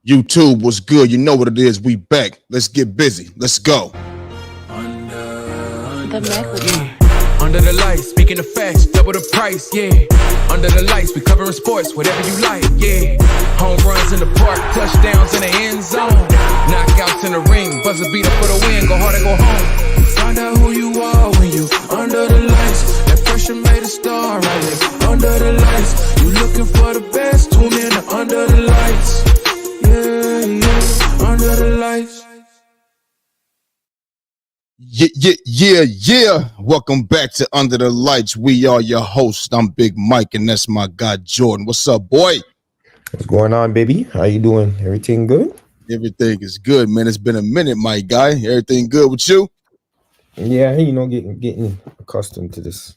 YouTube was good. You know what it is. We back. Let's get busy. Let's go. The microphone. Under the lights, speaking of facts, double the price, yeah. Under the lights, we covering sports, whatever you like, yeah. Home runs in the park, touchdowns in the end zone. Knockouts in the ring, buzzer beater for the win, go hard or go home. Find out who you are when you under the lights. That pressure made a star right here. Under the lights, you looking for the best, tune in to Under the Lights. Yeah, yeah, Under the Lights. Yeah. Welcome back to Under the Lights. We are your hosts. I'm Big Mike, and that's my guy Jordan. What's up, boy? What's going on, baby? How you doing? Everything good? Everything is good, man. It's been a minute, my guy. Everything good with you? Yeah, getting accustomed to this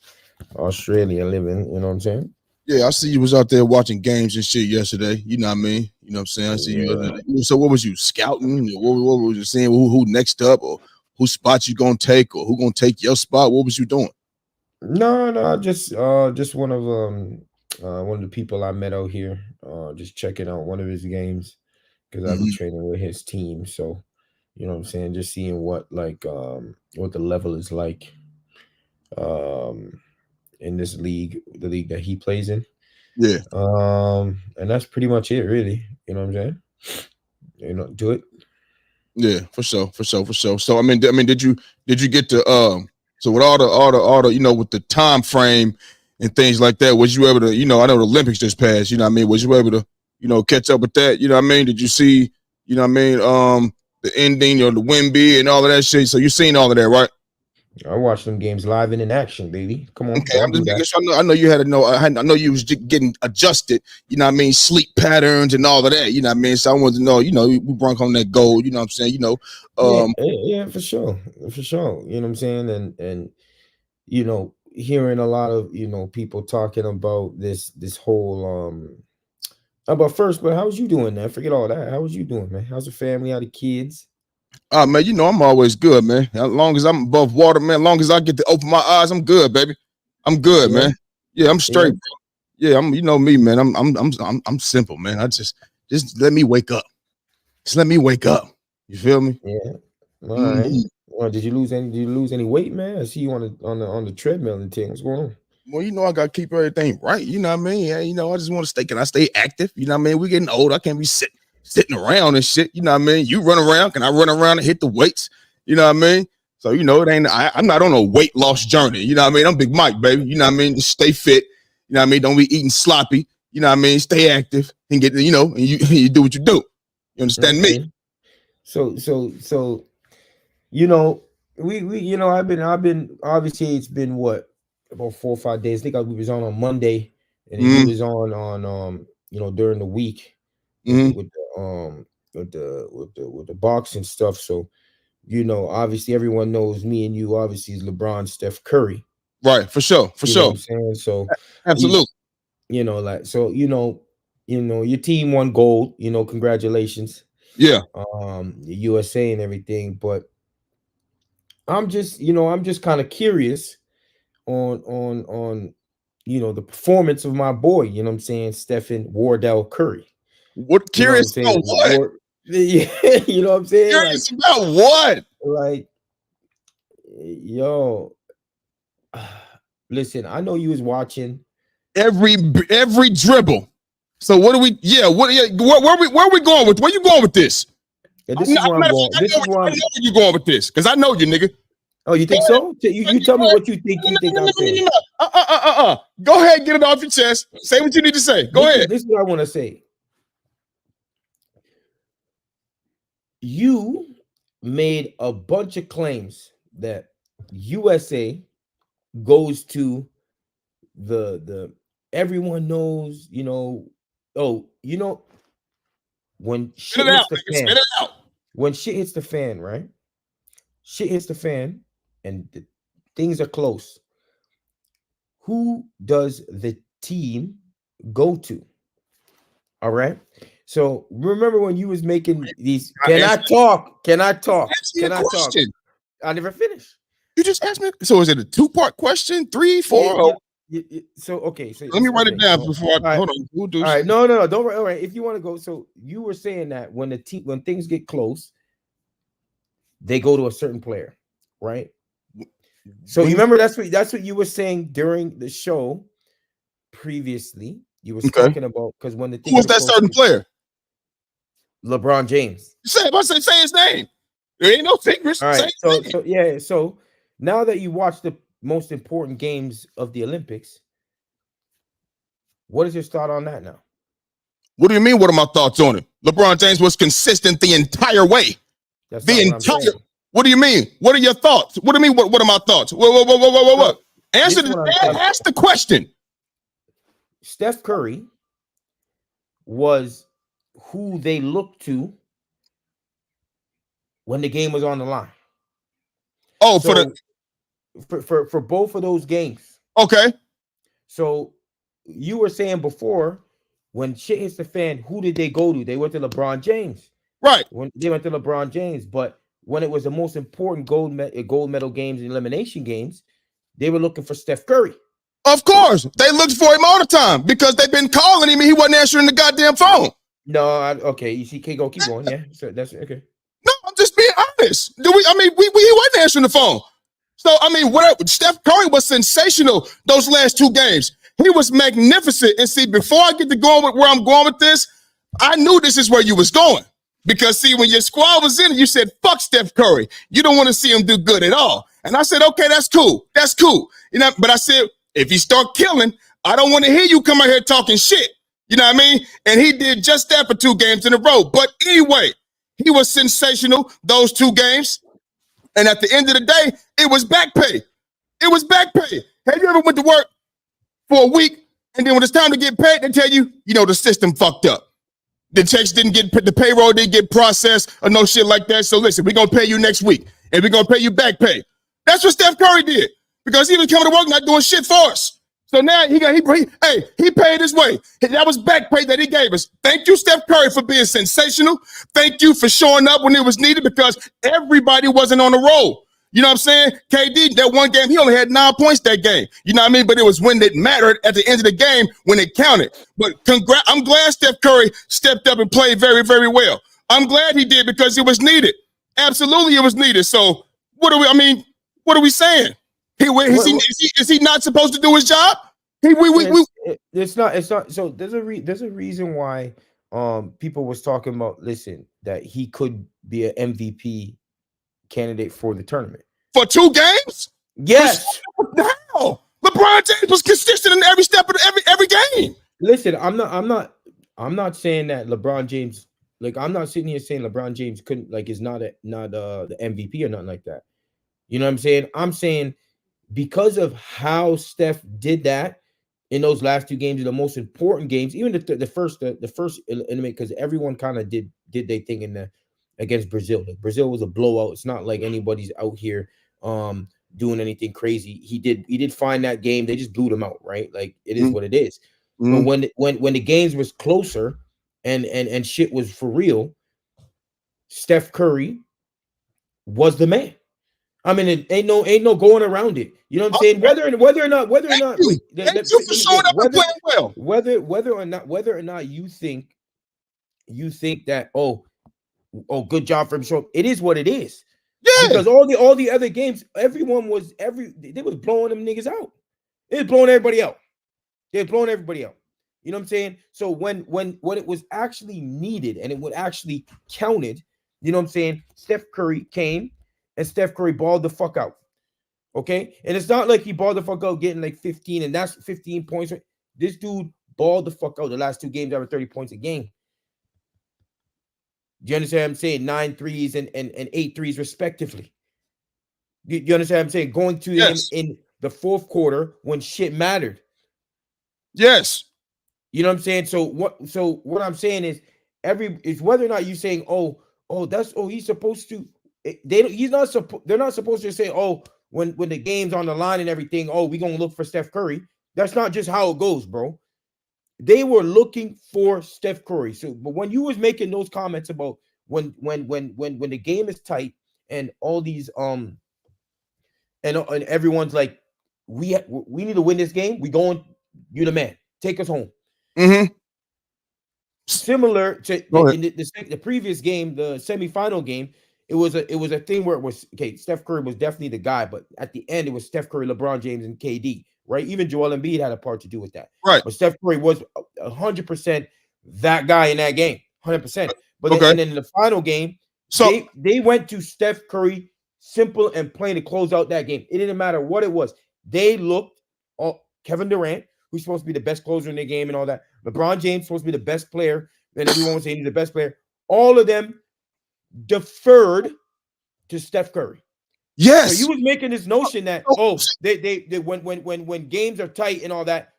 Australia living. You know what I'm saying? Yeah, I see you was out there watching games and shit yesterday. You know what I mean? You know what I'm saying? I see you. So what was you scouting? What was you saying? Who next up, or whose spot you gonna take, or who gonna take your spot? What was you doing? No, just one of the people I met out here. Just checking out one of his games because I've been training with his team. So, you know what I'm saying? Just seeing what the level is like in this league, the league that he plays in. Yeah. And that's pretty much it, really. You know what I'm saying? You know, do it. Yeah, for sure. So I mean, did you get to so with all the with the time frame and things like that, was you able to, I know the Olympics just passed, you know what I mean? Was you able to, catch up with that? You know what I mean? Did you see, the ending or the Wemby and all of that shit? So you seen all of that, right? I watched them games live and in action, baby. Come on. Okay, I'm just making sure. I know you had to know. I know you was getting adjusted. You know what I mean? Sleep patterns and all of that. You know what I mean? So I wanted to know. We brought home that gold. You know what I'm saying? Yeah, for sure. You know what I'm saying? And hearing a lot of people talking about this whole but how was you doing, man? Forget all that. How was you doing, man? How's the family? How the kids? Man, I'm always good, man. As long as I'm above water, man. As long as I get to open my eyes, I'm good, baby. I'm good, man. Yeah, I'm straight. Yeah, I'm. You know me, man. I'm simple, man. I just let me wake up. Just let me wake up. You feel me? Yeah. All right. Well, did you lose any weight, man? I see you on the treadmill and things. What's going on? Well, I gotta keep everything right. You know what I mean? Yeah, I just want to stay. Can I stay active? You know what I mean? We getting old. I can't be sitting around and shit. You know what I mean? You run around. Can I run around and hit the weights? You know what I mean? So, it ain't, I'm not on a weight loss journey. You know what I mean? I'm Big Mike, baby. You know what I mean? Just stay fit. You know what I mean? Don't be eating sloppy. You know what I mean? Stay active and get, and you do what you do. You understand me? So, we I've been, obviously it's been what, about 4 or 5 days. I think we was on Monday, and he was on during the week with the boxing stuff. So, obviously everyone knows me and you obviously is LeBron, Steph Curry. Right, for sure. You know what I'm saying? So absolutely. Your team won gold, congratulations. Yeah. The USA and everything, but I'm just kind of curious on the performance of my boy, you know what I'm saying, Stephen Wardell Curry. What curious about what? Yeah, you know what I'm saying? Curious about what? Like, yo, listen, I know you was watching every dribble. So what do we? Yeah, where are we going with? Where you going with this? Yeah, this is where I'm going. This is where I know where you going with this, because I know you, nigga. Oh, you think so? You tell me what you think. I'm saying. Go ahead, get it off your chest. Say what you need to say. Go ahead. This is what I want to say. You made a bunch of claims that USA goes to the everyone knows, when shit hits the fan. When shit hits the fan, right? Shit hits the fan and things are close. Who does the team go to? All right. So remember when you was making these? Can I talk? I never finished. You just asked me. So is it a 2-part question? 3, 4? So okay, so let me write it down so, before I hold on. All right, no, don't worry. All right, if you want to go, so you were saying that when when things get close, they go to a certain player, right? So you remember that's what you were saying during the show previously. You were talking about because when the thing was that certain player? LeBron James. Say his name. There ain't no secrets. All right, so now that you watch the most important games of the Olympics, what is your thought on that now? What do you mean? What are my thoughts on it? LeBron James was consistent the entire way. What do you mean? What are your thoughts? What do you mean? What are my thoughts? What? Ask the question. Steph Curry was who they looked to when the game was on the line. Oh, so for both of those games. Okay. So you were saying before, when shit hits the fan, who did they go to? They went to LeBron James. Right. When they went to LeBron James, but when it was the most important gold medal games and elimination games, they were looking for Steph Curry. Of course. They looked for him all the time because they've been calling him and he wasn't answering the goddamn phone. No, okay. You see, keep going. Yeah, so that's okay. No, I'm just being honest. He wasn't answering the phone. So, I mean, whatever. Steph Curry was sensational those last two games. He was magnificent. And see, before I get to going with where I'm going with this, I knew this is where you was going. Because, see, when your squad was in it, you said, fuck Steph Curry. You don't want to see him do good at all. And I said, okay, that's cool. That's cool. You know, but I said, if he start killing, I don't want to hear you come out here talking shit. You know what I mean? And he did just that for 2 games in a row. But anyway, he was sensational those 2 games. And at the end of the day, it was back pay. It was back pay. Have you ever went to work for a week and then when it's time to get paid, they tell you, the system fucked up. The checks didn't get, the payroll didn't get processed or no shit like that. So listen, we're going to pay you next week and we're going to pay you back pay. That's what Steph Curry did because he was coming to work not doing shit for us. So now he paid his way. That was back pay that he gave us. Thank you, Steph Curry, for being sensational. Thank you for showing up when it was needed because everybody wasn't on the roll. You know what I'm saying? KD, that one game, he only had 9 points that game. You know what I mean? But it was when it mattered at the end of the game when it counted. But I'm glad Steph Curry stepped up and played very, very well. I'm glad he did because it was needed. Absolutely, it was needed. So what are we saying? Is he not supposed to do his job? It's not. So there's a reason why people was talking about, listen, that he could be an MVP candidate for the tournament. For 2 games? Yes. What the hell? LeBron James was consistent in every step of every game. Listen, I'm not saying that LeBron James, like, I'm not sitting here saying LeBron James couldn't, like, is not the MVP or nothing like that. You know what I'm saying? I'm saying because of how Steph did that in those last 2 games, the most important games, even the first eliminate, because everyone kind of did their thing against Brazil. Like, Brazil was a blowout. It's not like anybody's out here doing anything crazy. He did find that game. They just blew them out, right? Like, it is what it is. But when the games was closer and shit was for real, Steph Curry was the man. I mean, it ain't no going around it. You know what I'm saying? Whether or not you think that good job for him showing, it is what it is. Yeah. Because all the other games, they was blowing them niggas out. They was blowing everybody out. You know what I'm saying? So when it was actually needed and it would actually counted, you know what I'm saying? Steph Curry came and Steph Curry balled the fuck out. Okay? And it's not like he balled the fuck out getting like 15 and that's 15 points. This dude balled the fuck out the last 2 games, over 30 points a game. Do you understand what I'm saying? 9 threes and 8 threes respectively. You understand what I'm saying? Going to him in the 4th quarter when shit mattered. Yes. You know what I'm saying? So what I'm saying is it's whether or not you saying, he's supposed to. They're not supposed to say, when the game's on the line and everything, we're gonna look for Steph Curry. That's not just how it goes, bro. They were looking for Steph Curry. So, but when you was making those comments about when the game is tight and all these and everyone's like we need to win this game. We going, you the man. Take us home. Mm-hmm. Similar to the previous game, the semifinal game, it was a thing where it was okay. Steph Curry was definitely the guy, but at the end, it was Steph Curry, LeBron James, and KD. Right? Even Joel Embiid had a part to do with that. Right. But Steph Curry was 100% that guy in that game, 100%. But then in the final game, so they went to Steph Curry simple and plain to close out that game. It didn't matter what it was. They looked Kevin Durant, who's supposed to be the best closer in the game and all that. LeBron James supposed to be the best player, and everyone was saying he's the best player. All of them deferred to Steph Curry. Yes. So you was making this notion that they when games are tight and all that,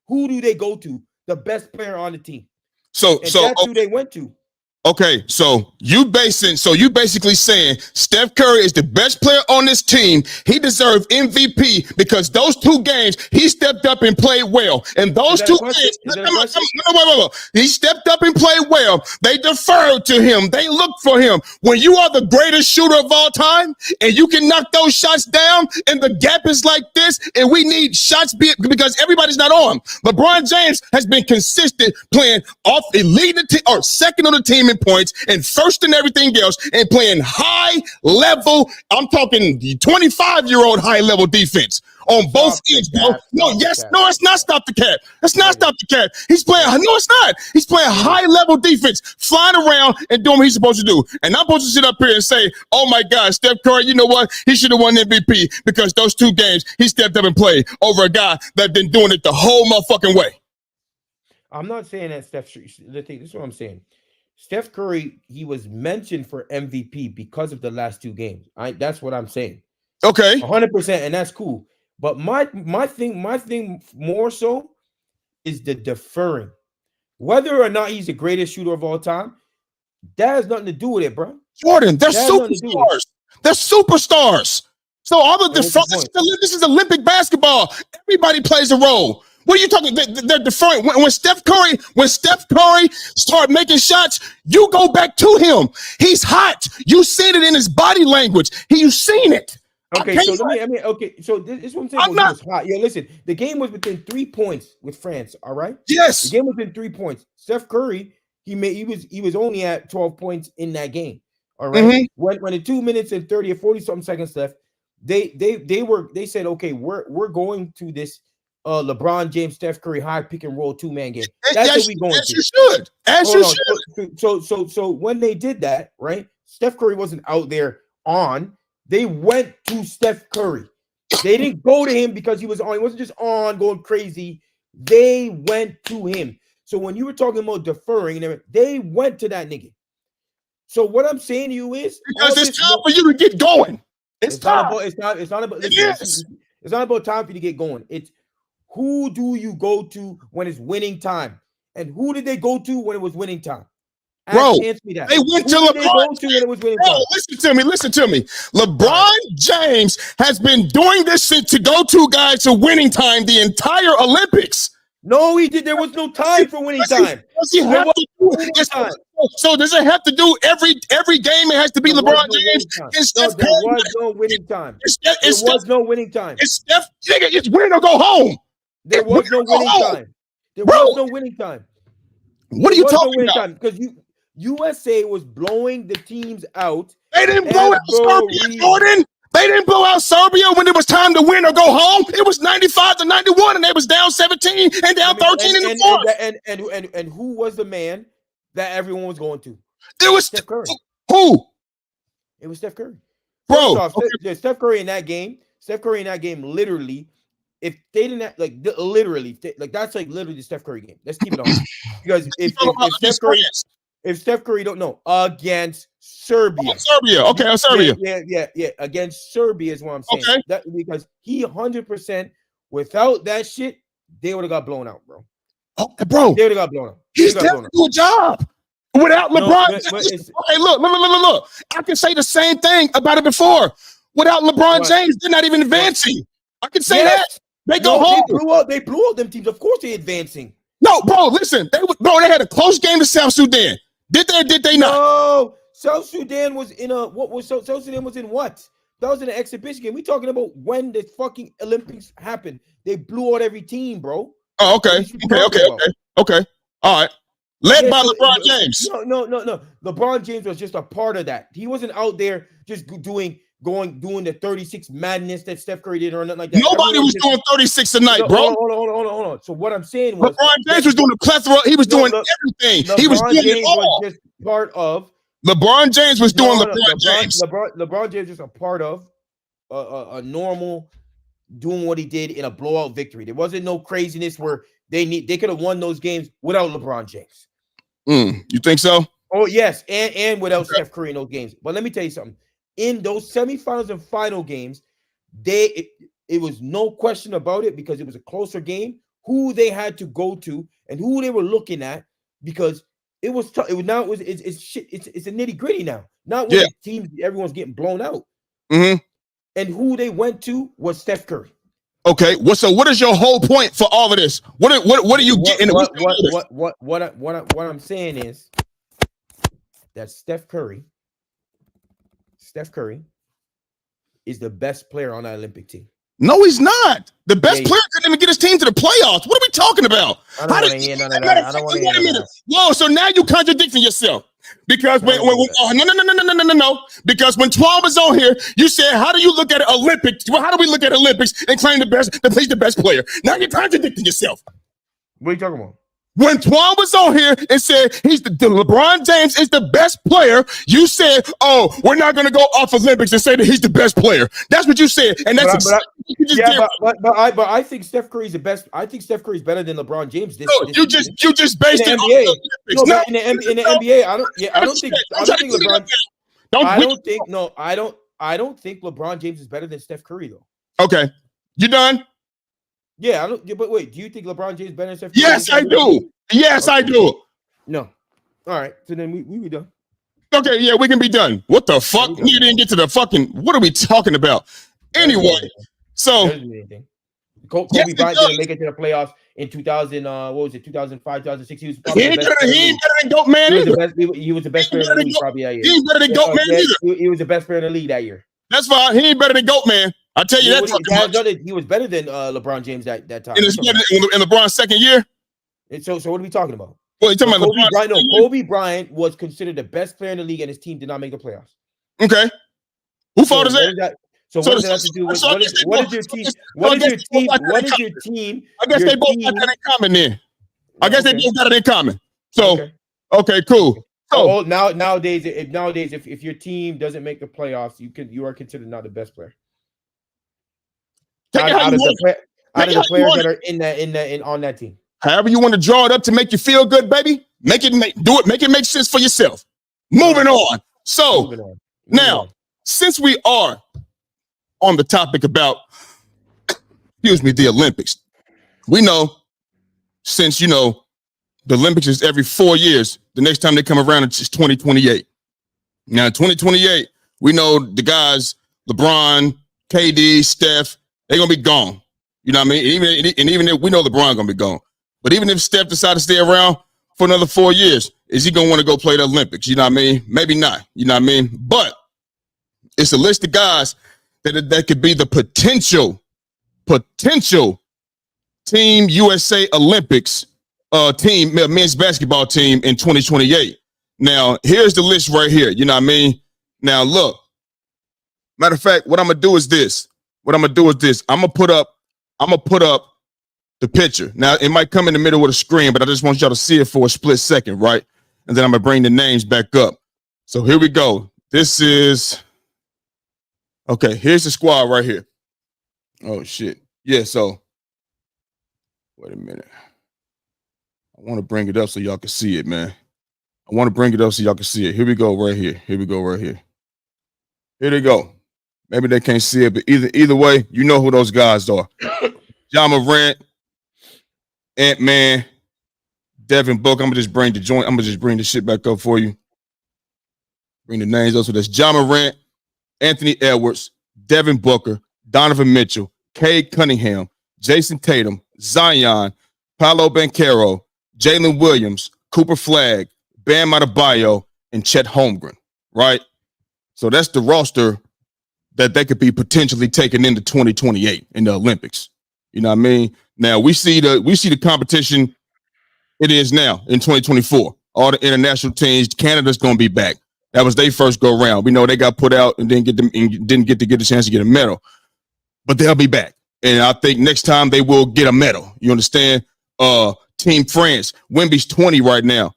who do they go to? The best player on the team. So that's who they went to. Okay, so you basically saying Steph Curry is the best player on this team. He deserved MVP because those 2 games he stepped up and played well. And those 2 games, he stepped up and played well. They deferred to him. They looked for him. When you are the greatest shooter of all time and you can knock those shots down and the gap is like this and we need shots because everybody's not on. LeBron James has been consistent playing off the lead or second on the team in points and first in everything else and playing high level. I'm talking the 25-year-old high level defense on both ends, bro. No, it's not stop the cap. It's not stop the cap. He's playing, no, it's not. He's playing high level defense, flying around and doing what he's supposed to do. And I'm supposed to sit up here and say, oh my God, Steph Curry, you know what? He should have won MVP because those 2 games he stepped up and played over a guy that been doing it the whole motherfucking way. I'm not saying that Steph, this is what I'm saying. Steph Curry, he was mentioned for MVP because of the last 2 games. That's what I'm saying. Okay. 100%, and that's cool. But my thing more so is the deferring. Whether or not he's the greatest shooter of all time, that has nothing to do with it, bro. Jordan, they're superstars. They're superstars. So all the this is Olympic basketball. Everybody plays a role. What are you talking? They're deferring. When Steph Curry start making shots, you go back to him. He's hot. You seen it in his body language. You seen it. Okay, so so this is what I'm saying. He was hot. Yo, listen, the game was within 3 points with France. All right. Yes. The game was within 3 points. Steph Curry, he was only at 12 points in that game. All right. Mm-hmm. When the 2 minutes and 30 or 40 something seconds left, they said, okay, we're going to this. LeBron James, Steph Curry, high pick and roll 2-man game. That's what we going to. As you should. So when they did that, right? Steph Curry wasn't out there on. They went to Steph Curry. They didn't go to him because he was on. He wasn't just on going crazy. They went to him. So when you were talking about deferring, they went to that nigga. So what I'm saying to you is because it's time for you to get going. It's time. It's not about time for you to get going. It's who do you go to when it's winning time? And who did they go to when it was winning time? Bro, answer me that. They went to LeBron. When it was winning time? Listen to me. LeBron James has been doing this shit to go to guys to winning time the entire Olympics. No, he did. There was no time for winning time. So does it have to do every game? It has to be LeBron James. There was no winning time. There was no winning time. It's Steph. It's win or go home. There was no winning time. There was no winning time. What are you talking about? Because USA was blowing the teams out. They didn't blow out Serbia, Jordan. They didn't blow out Serbia when it was time to win or go home. It was 95-91, and they was down 17 and down 13 in the fourth. And who was the man that everyone was going to? It was Steph Curry. Who? It was Steph Curry. Bro, Steph Curry in that game. Literally, if they didn't have, that's like literally the Steph Curry game. Let's keep it on. Because if Steph Curry don't know against Serbia. Serbia. Yeah. Against Serbia is what I'm saying. Okay. That, because he 100% without that shit, they would have got blown out, bro. Oh, bro. They would have got blown out. He's definitely do a job. Without LeBron. Okay, look. I can say the same thing about it before. Without LeBron James, they're not even advancing. I can say that. They go home. They blew out them teams. Of course they're advancing. No, bro, listen. They had a close game to South Sudan. Did they not? No, South Sudan was in South Sudan was in what? That was an exhibition game. We talking about when the fucking Olympics happened. They blew out every team, bro. Oh, okay. Okay. All right. Led by LeBron James. No. LeBron James was just a part of that. He wasn't out there just doing the 36 madness that Steph Curry did or nothing like that. Nobody was doing 36 a night, bro. Hold on. So what I'm saying was LeBron James was doing a plethora. He was doing everything. He was doing it all. Was just part of LeBron James was doing James. LeBron James is a part of a normal doing what he did in a blowout victory. There wasn't no craziness where they could have won those games without LeBron James. You think so? Oh, yes, and without Steph Curry in those games. But let me tell you something. In those semifinals and final games, it was no question about it because it was a closer game. Who they had to go to and who they were looking at, because it was tough. It's shit. It's a nitty gritty now. Not when the teams everyone's getting blown out. Mm-hmm. And who they went to was Steph Curry. Okay, so what is your whole point for all of this? What are you getting? What I'm saying is that Steph Curry is the best player on that Olympic team. No, he's not. The best player couldn't even get his team to the playoffs. What are we talking about? I don't want to hear none of that. I don't want to hear none of that. Whoa, so now you contradicting yourself. Because no. Because when 12 was on here, you said, how do you look at Olympics? Well, how do we look at Olympics and claim that he's the best player? Now you're contradicting yourself. What are you talking about? When Twan was on here and said the LeBron James is the best player, you said, "Oh, we're not going to go off Olympics and say that he's the best player." That's what you said, and that's but I think Steph Curry's the best. I think Steph Curry's better than LeBron James. You just based it on the Olympics. In the NBA, I don't think LeBron James is better than Steph Curry though. Okay, you done? Yeah, but wait, do you think LeBron James better than Steph Curry? Yes, I do. Yes, okay. I do. No. All right. So then we be done. Okay, yeah, we can be done. What the fuck? You didn't get to the fucking. What are we talking about? Anyway, so Kobe Bryant didn't make it to the playoffs in 2000. What was it? 2005, 2006. He was probably better than Goat Man. He was the best player in the league probably that year. He ain't better than Goat Man either. He was the best player in the league that year. That's fine. He ain't better than Goat Man. I tell you he was better than LeBron James that time. In LeBron's second year. And so what are we talking about? Well, you're talking about Kobe Bryant. No, Kobe Bryant was considered the best player in the league, and his team did not make the playoffs. Okay. Who fault is that? So what does that have to do with what is your team? What is your team? I guess they both got that in common then. I guess they both got it in common. So okay, cool. So nowadays, if your team doesn't make the playoffs, you are considered not the best player. Out of the players that are on that team. However you want to draw it up to make you feel good, baby. Make it make sense for yourself. Moving on. So now, since we are on the topic about, the Olympics, we know since the Olympics is every 4 years. The next time they come around, it's 2028. Now, 2028, we know the guys, LeBron, KD, Steph, they're going to be gone. You know what I mean? Even if we know LeBron going to be gone. But even if Steph decides to stay around for another 4 years, is he going to want to go play the Olympics? You know what I mean? Maybe not. You know what I mean? But it's a list of guys that could be the potential Team USA Olympics team, men's basketball team in 2028. Now, here's the list right here. You know what I mean? Now, look. Matter of fact, what I'm gonna do is this. I'm gonna put up the picture. Now, it might come in the middle of the screen, but I just want y'all to see it for a split second, right? And then I'm gonna bring the names back up. So here we go. This is okay. Here's the squad right here. Oh shit. Yeah. So wait a minute. I want to bring it up so y'all can see it, man. Here we go right here. Here they go. Maybe they can't see it, but either way, you know who those guys are. Ja Morant, Ant-Man, Devin Booker. I'm gonna just bring the shit back up for you. Bring the names up. So that's Ja Morant, Anthony Edwards, Devin Booker, Donovan Mitchell, Cade Cunningham, Jason Tatum, Zion, Paolo Banchero, Jalen Williams, Cooper Flagg, Bam Adebayo, and Chet Holmgren, right? So that's the roster that they could be potentially taken into 2028 in the Olympics. You know what I mean? Now we see the competition it is now in 2024. All the international teams, Canada's going to be back. That was their first go round. We know they got put out and didn't get a chance to get a medal, but they'll be back. And I think next time they will get a medal. You understand? Team France, Wemby's 20 right now.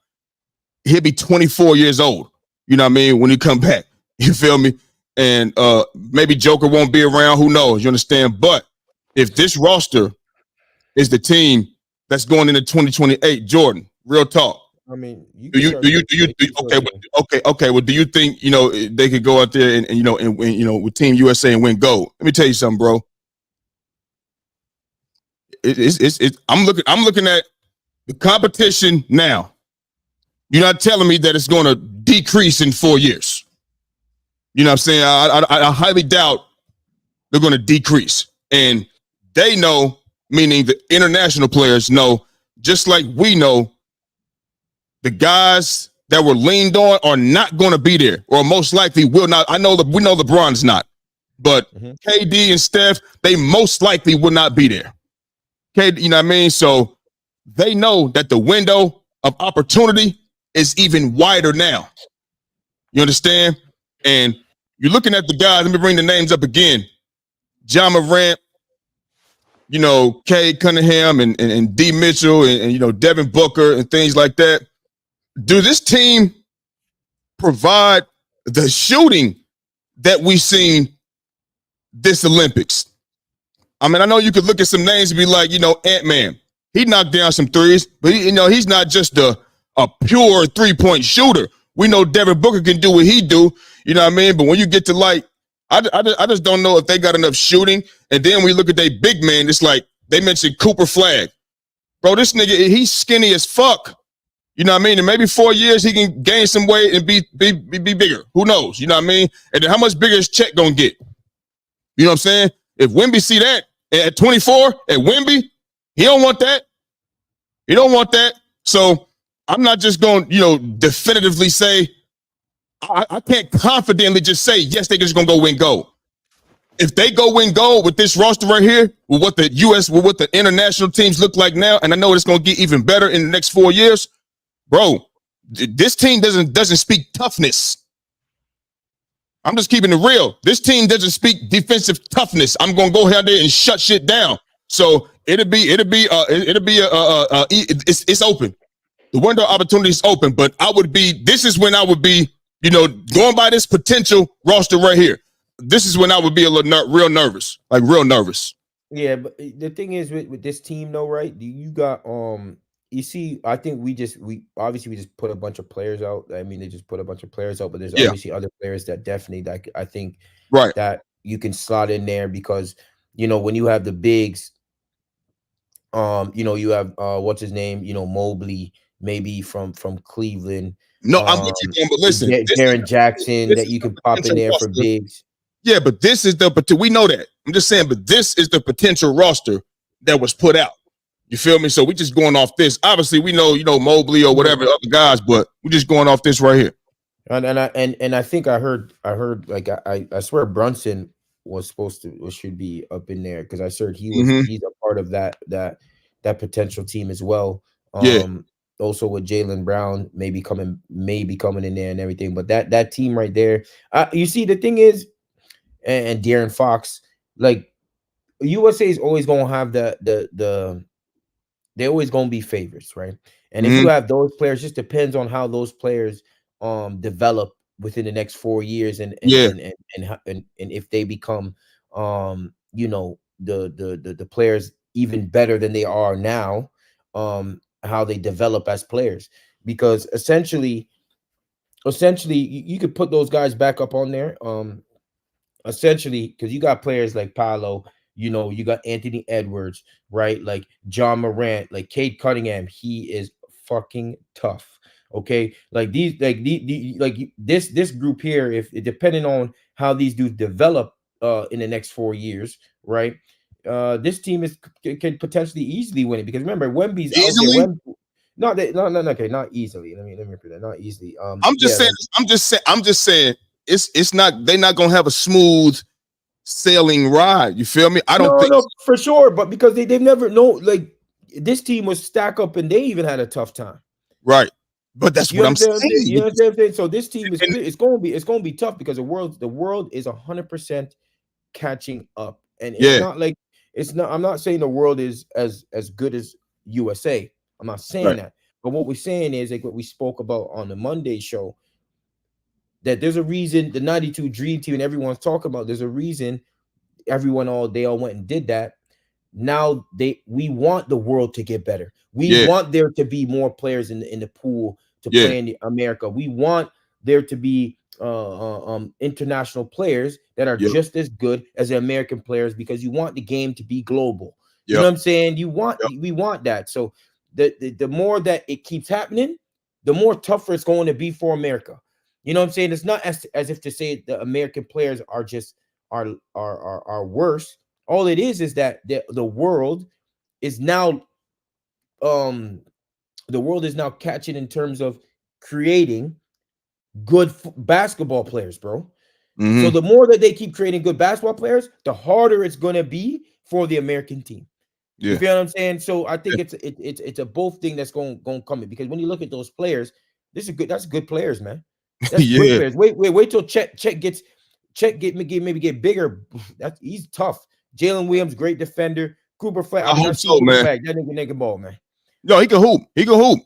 He'll be 24 years old. You know what I mean? When he come back, you feel me? And maybe Joker won't be around. Who knows? You understand? But if this roster is the team that's going into 2028, Jordan, real talk. I mean, okay. Well, do you think they could go out there and win, with Team USA and win gold? Let me tell you something, bro. I'm looking at the competition now. You're not telling me that it's going to decrease in 4 years. You know what I'm saying? I highly doubt they're going to decrease. And they know, meaning the international players know, just like we know, the guys that were leaned on are not going to be there, or most likely will not. We know LeBron's not, but KD and Steph, they most likely will not be there. Okay, you know what I mean? So they know that the window of opportunity is even wider now. You understand? And you're looking at the guys. Let me bring the names up again. Ja Morant, Cade Cunningham and D Mitchell and Devin Booker and things like that. Do this team provide the shooting that we've seen this Olympics? I mean, I know you could look at some names and be like, Ant-Man. He knocked down some threes, but he's not just a pure three-point shooter. We know Devin Booker can do what he do, you know what I mean? But when you get to I just don't know if they got enough shooting. And then we look at their big man, it's like they mentioned Cooper Flag. Bro, this nigga, he's skinny as fuck. You know what I mean? In maybe 4 years, he can gain some weight and be bigger. Who knows? You know what I mean? And then how much bigger is Chet gonna get? You know what I'm saying? If Wemby see that at 24 at Wemby, he don't want that. He don't want that. So I'm not just going to, definitively say, I can't confidently just say, yes, they're just going to go win gold. If they go win gold with this roster right here, with what the international teams look like now, and I know it's going to get even better in the next 4 years, bro, this team doesn't speak toughness. I'm just keeping it real. This team doesn't speak defensive toughness. I'm going to go ahead there and shut shit down. So it's open. The window of opportunity is open, but this is when I would be, going by this potential roster right here. This is when I would be a little real nervous. Yeah, but the thing is with this team though, right? You got you see, I think we just put a bunch of players out. I mean, they just put a bunch of players out, but there's obviously other players that definitely that I think that you can slot in there because when you have the bigs, you have what's his name, Mobley, maybe from Cleveland. No, I'm with you, but listen, Jaren Jackson that you can pop in there for bigs. Yeah, but this is we know that. I'm just saying, but this is the potential roster that was put out. You feel me? So we just going off this. Obviously, we know, Mobley or whatever other guys, but we're just going off this right here. And I think I heard like I swear Brunson was should be up in there because I heard he's a part of that potential team as well. Also with Jaylen Brown maybe coming in there and everything, but that team right there, you see the thing is, and De'Aaron Fox, like USA is always gonna have they're always gonna be favorites, right? And if you have those players, just depends on how those players develop within the next 4 years and if they become the players even better than they are now, how they develop as players, because essentially you could put those guys back up on there, essentially because you got players like Paolo, you got Anthony Edwards, right? Like Ja Morant, like Cade Cunningham, he is fucking tough. Okay, like this group here, if depending on how these dudes develop in the next 4 years, right? This team can potentially easily win it because remember Wemby's easily? out there. Not easily. Let me repeat that. Not easily. I'm just saying. It's not. They're not gonna have a smooth sailing ride. You feel me? I don't think no, for sure, but because they've never known, like, this team was stack up and they even had a tough time. Right. But that's what I'm saying. You understand what I'm saying? So this team is it's going to be tough because the world is 100% catching up. And it's not like I'm not saying the world is as good as USA. I'm not saying that. But what we're saying is, like what we spoke about on the Monday show, that there's a reason the 92 Dream Team and everyone's talking about, there's a reason they all went and did that. Now we want the world to get better. We want there to be more players in the pool to play in America. We want there to be international players that are just as good as the American players, because you want the game to be global. You know what I'm saying? We want that. So the more that it keeps happening, the more tougher it's going to be for America. You know what I'm saying? It's not as if to say the American players are just are worse. All it is that the world is now catching in terms of creating good basketball players, bro. So the more that they keep creating good basketball players, the harder it's going to be for the American team. You feel what I'm saying? So I think it's a both thing that's going to come in, because when you look at those players, that's good players, man. That's great players. Wait till Chet maybe get bigger. He's tough. Jalen Williams, great defender. Cooper Flag. I hope so, man. That nigga ball, man. No, he can hoop. He can hoop.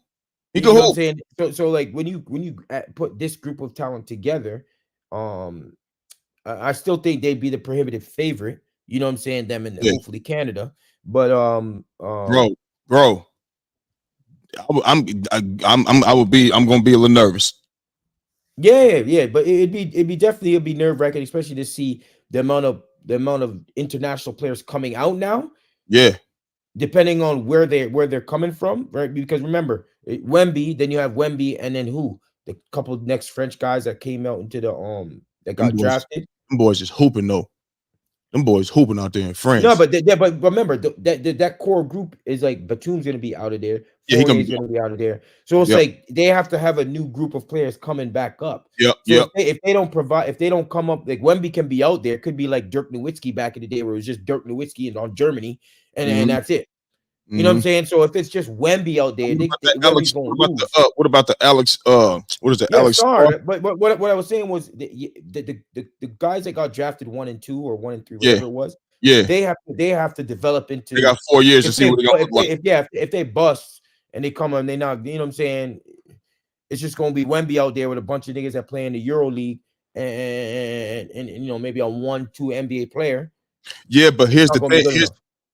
You know what I'm saying? So like when you put this group of talent together, I still think they'd be the prohibitive favorite. You know what I'm saying? Them and hopefully Canada. But bro, I'm gonna be a little nervous. Yeah, but it'd be nerve-wracking, especially to see the amount of international players coming out now. Yeah. Depending on where they're coming from, right? Because remember, Wemby, then you have Wemby, and then who? The couple of next French guys that came out into the that got drafted. Them boys just hooping though. Them boys hooping out there in France. No, but remember that core group is like Batum's gonna be out of there. Yeah, Fournier's gonna be out of there. So it's like they have to have a new group of players coming back up. If they don't come up, like Wemby can be out there. It could be like Dirk Nowitzki back in the day, where it was just Dirk Nowitzki on Germany, and that's it. You know what I'm saying? So if it's just Wemby out there, what about the Alex? What is the Alex? Sorry, but what I was saying was the guys that got drafted 1 and 2 or 1 and 3, whatever it was. Yeah, they have to develop into. They got 4 years to see what they're gonna look like. If they bust and they come and they not, you know what I'm saying? It's just gonna be Wemby out there with a bunch of niggas that play in the Euro League and you know, maybe a 1-2 NBA player. Yeah, but here's the thing.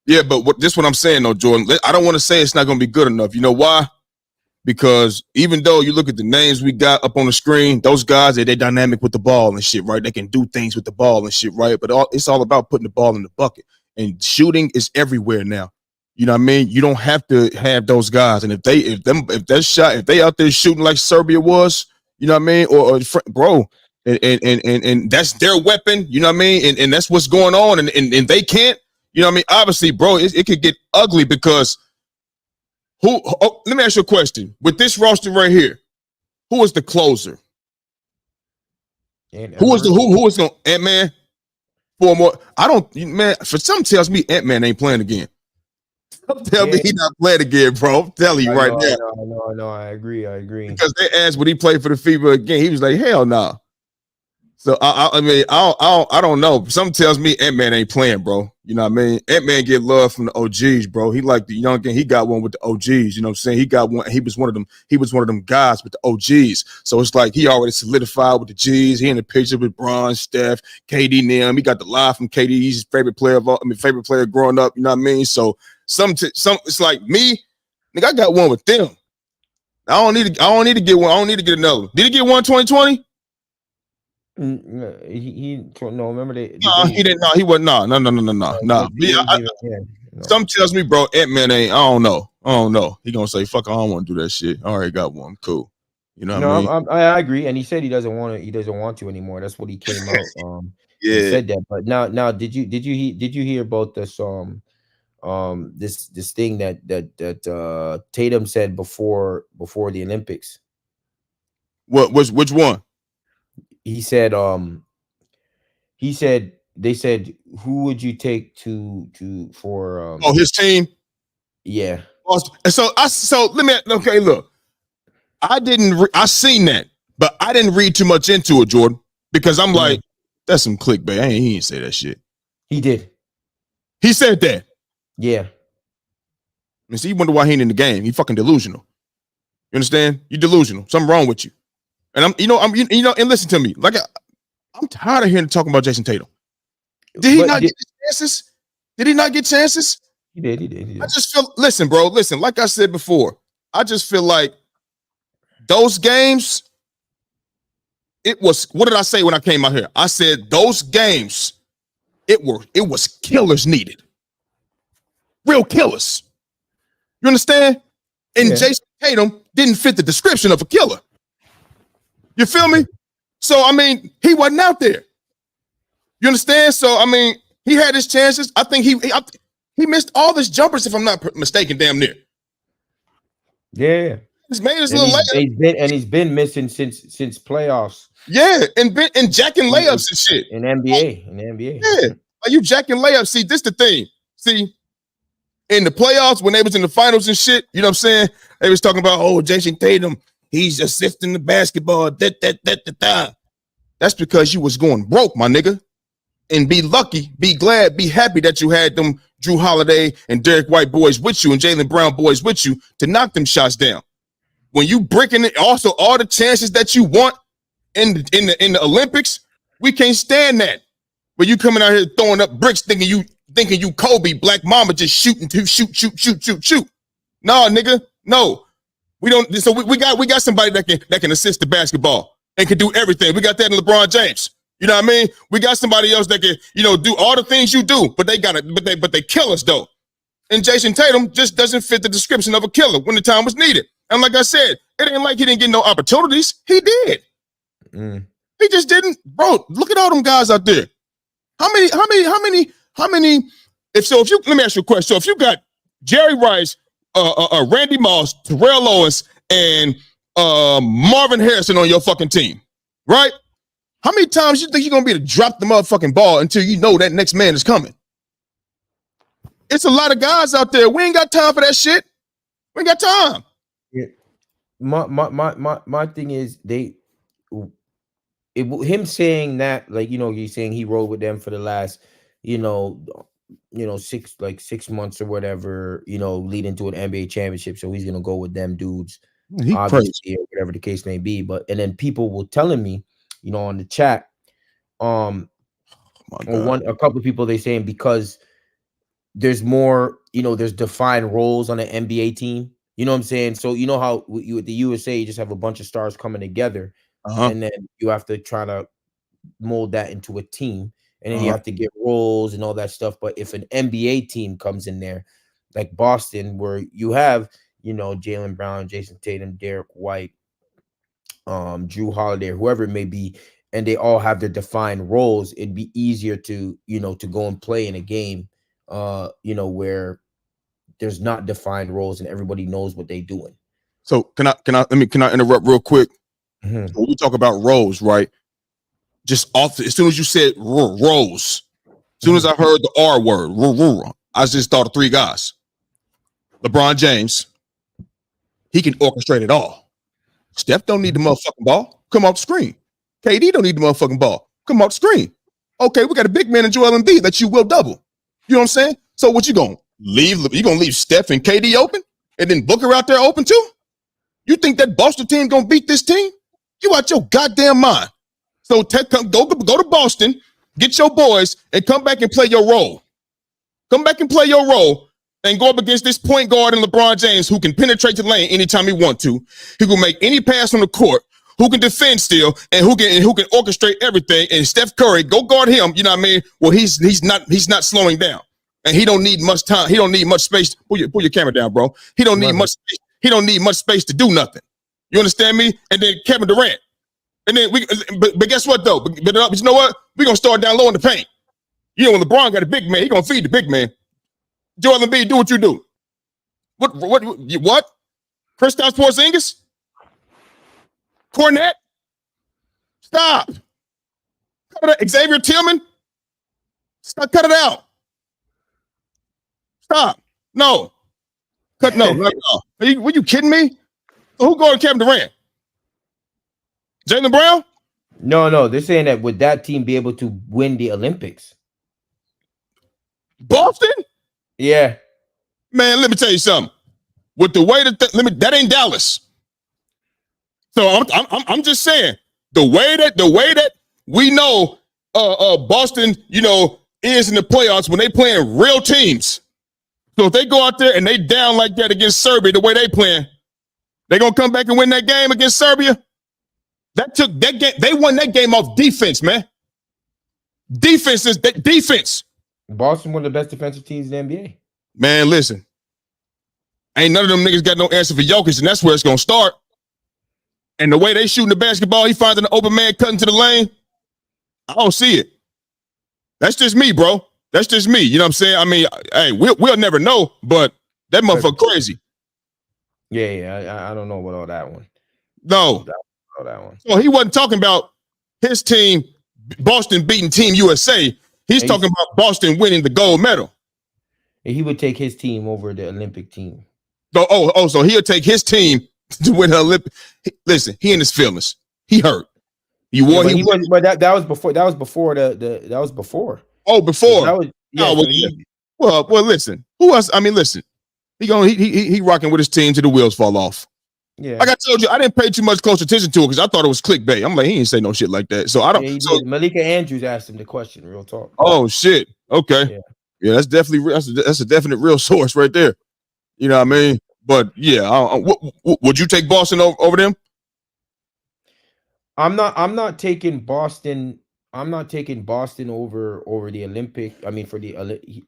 Yeah, but what I'm saying though, Jordan. I don't want to say it's not going to be good enough. You know why? Because even though you look at the names we got up on the screen, those guys, they're dynamic with the ball and shit, right? They can do things with the ball and shit, right? But it's all about putting the ball in the bucket. And shooting is everywhere now. You know what I mean? You don't have to have those guys. And if they out there shooting like Serbia was, you know what I mean? Or bro, and that's their weapon. You know what I mean? And that's what's going on. And they can't. You know what I mean? Obviously, bro, it could get ugly because let me ask you a question. With this roster right here, who is the closer? Who is going to Ant-Man? 4 more. For some tells me Ant-Man ain't playing again. Tell me he not playing again, bro. I'm telling you right now. No, I agree. Because they asked would he play for the FIBA again. He was like, hell no. Nah. So I don't know. Something tells me Ant-Man ain't playing, bro. You know what I mean? Ant-Man get love from the OGs, bro. He like the young gang. He got one with the OGs. You know what I'm saying? He got one. He was one of them guys with the OGs. So it's like he already solidified with the G's. He in the picture with Bron, Steph, KD, Nim. He got the live from KD. He's his favorite player favorite player growing up. You know what I mean? So some it's like me, nigga. I got one with them. I don't need to get one. I don't need to get another one. Did he get one 2020? He no. Remember they? No, he didn't. No, he wasn't. No. Some tells me, bro, Ant-Man ain't. I don't know. He gonna say, "Fuck, I don't want to do that shit." I already got one. Cool. You know what I mean? I agree. And he said he doesn't want to. He doesn't want to anymore. That's what he came out. He said that. But now, did you hear about this? This thing that Tatum said before the Olympics. Which one? He said they said, who would you take for his team? Yeah. So let me okay, look. I seen that, but I didn't read too much into it, Jordan, because I'm like, that's some clickbait. He didn't say that shit. He did. He said that. Yeah. And see, you wonder why he ain't in the game. He fucking delusional. You understand? You delusional. Something wrong with you. And and listen to me. Like, I'm tired of hearing talking about Jason Tatum. Did he not get chances? Did he not get chances? He did. I just feel, listen, bro, like I said before, I just feel like those games, what did I say when I came out here? I said those games, it was killers needed. Real killers. You understand? And Jason Tatum didn't fit the description of a killer. You feel me? So, I mean, he wasn't out there. You understand? So, I mean, he had his chances. I think he missed all his jumpers, if I'm not mistaken, damn near. Yeah. He's made his little layup. He's been missing since playoffs. Yeah, and jacking layups and shit. In NBA. Yeah. Like, you jacking layups. See, this the thing. See, in the playoffs, when they was in the finals and shit, you know what I'm saying? They was talking about, oh, Jason Tatum, he's assisting the basketball. That's because you was going broke, my nigga. And be lucky, be glad, be happy that you had them Drew Holiday and Derek White boys with you and Jaylen Brown boys with you to knock them shots down. When you breaking it, also all the chances that you want in the Olympics, we can't stand that. But you coming out here throwing up bricks, thinking you Kobe, Black Mamba, just shooting to shoot. No, nigga, no. We don't. So we got somebody that can assist the basketball and can do everything. We got that in LeBron James. You know what I mean? We got somebody else that can, do all the things you do, but they kill us though. And Jason Tatum just doesn't fit the description of a killer when the time was needed. And like I said, it ain't like he didn't get no opportunities. He did. He just didn't, bro. Look at all them guys out there. How many? Let me ask you a question. So if you got Jerry Rice, Randy Moss, Terrell Owens, and Marvin Harrison on your fucking team, right? How many times you think you're gonna be able to drop the motherfucking ball until you know that next man is coming? It's a lot of guys out there. We ain't got time for that shit. We ain't got time. Yeah. My thing is him saying that, like, you're saying he rode with them for the last 6 months or whatever, leading to an NBA championship. So he's gonna go with them dudes, obviously, or whatever the case may be. And then people were telling me, on the chat, a couple of people, they saying because there's more, there's defined roles on an NBA team. You know what I'm saying? So you know how you at the USA, you just have a bunch of stars coming together, and then you have to try to mold that into a team, and then you have to get roles and all that stuff. But if an NBA team comes in there, like Boston, where you have, Jaylen Brown, Jason Tatum, Derek White, Drew Holiday, whoever it may be, and they all have their defined roles, it'd be easier to go and play in a game, where there's not defined roles and everybody knows what they're doing. So can I interrupt real quick? When we talk about roles, right? Just off, as soon as you said roles, as soon as I heard the R word, I just thought of three guys. LeBron James, he can orchestrate it all. Steph don't need the motherfucking ball. Come off the screen. KD don't need the motherfucking ball. Come off the screen. Okay, we got a big man in Joel Embiid that you will double. You know what I'm saying? So what you gonna leave? You gonna leave Steph and KD open, and then Booker out there open too? You think that Boston team gonna beat this team? You out your goddamn mind. So go to Boston, get your boys, and come back and play your role. Come back and play your role. And go up against this point guard in LeBron James who can penetrate the lane anytime he want to, who can make any pass on the court, who can defend still, and who can orchestrate everything. And Steph Curry, go guard him. You know what I mean? Well, he's not slowing down, and he don't need much time. He don't need much space. Pull your camera down, bro. He don't need much space. He don't need much space to do nothing. You understand me? And then Kevin Durant, and then but guess what though? But you know what? We're gonna start down low in the paint. When LeBron got a big man, he gonna feed the big man. Joel Embiid, do what you do. What? Kristaps Porzingis? Cornette? Stop. Xavier Tillman? Stop, cut it out. Stop. No. Cut no. Were you kidding me? Who going to Kevin Durant? Jaylen Brown? No. They're saying that would that team be able to win the Olympics? Boston? Yeah. Man, let me tell you something. With the way that ain't Dallas. So I'm just saying the way that we know Boston, is in the playoffs when they playing real teams. So if they go out there and they down like that against Serbia, the way they playing, they gonna come back and win that game against Serbia. That game. They won that game off defense, man. Defense is that defense. Boston, one of the best defensive teams in the NBA. Man, listen. Ain't none of them niggas got no answer for Jokic, and that's where it's gonna start. And the way they shooting the basketball, he finds an open man cutting to the lane. I don't see it. That's just me, bro. That's just me. You know what I'm saying? I mean, hey, we'll never know, but that motherfucker crazy. Yeah. I don't know about all that one. No. All that one. So he wasn't talking about his team, Boston beating Team USA. He's talking about Boston winning the gold medal. He would take his team over the Olympic team. So he'll take his team to win the Olympic. Listen, he in his feelings. He hurt. But that was before. That was before that was before. Oh, before. That was, Well, listen. Who else? I mean, listen. He rocking with his team till the wheels fall off. Yeah. Like I told you, I didn't pay too much close attention to it because I thought it was clickbait. I'm like, he ain't say no shit like that. So I don't. Yeah, Malika Andrews asked him the question. Real talk. Oh shit. Okay. Yeah, that's definitely that's a definite real source right there. You know what I mean? But yeah, would you take Boston over them? I'm not taking Boston. I'm not taking Boston over the Olympic. I mean,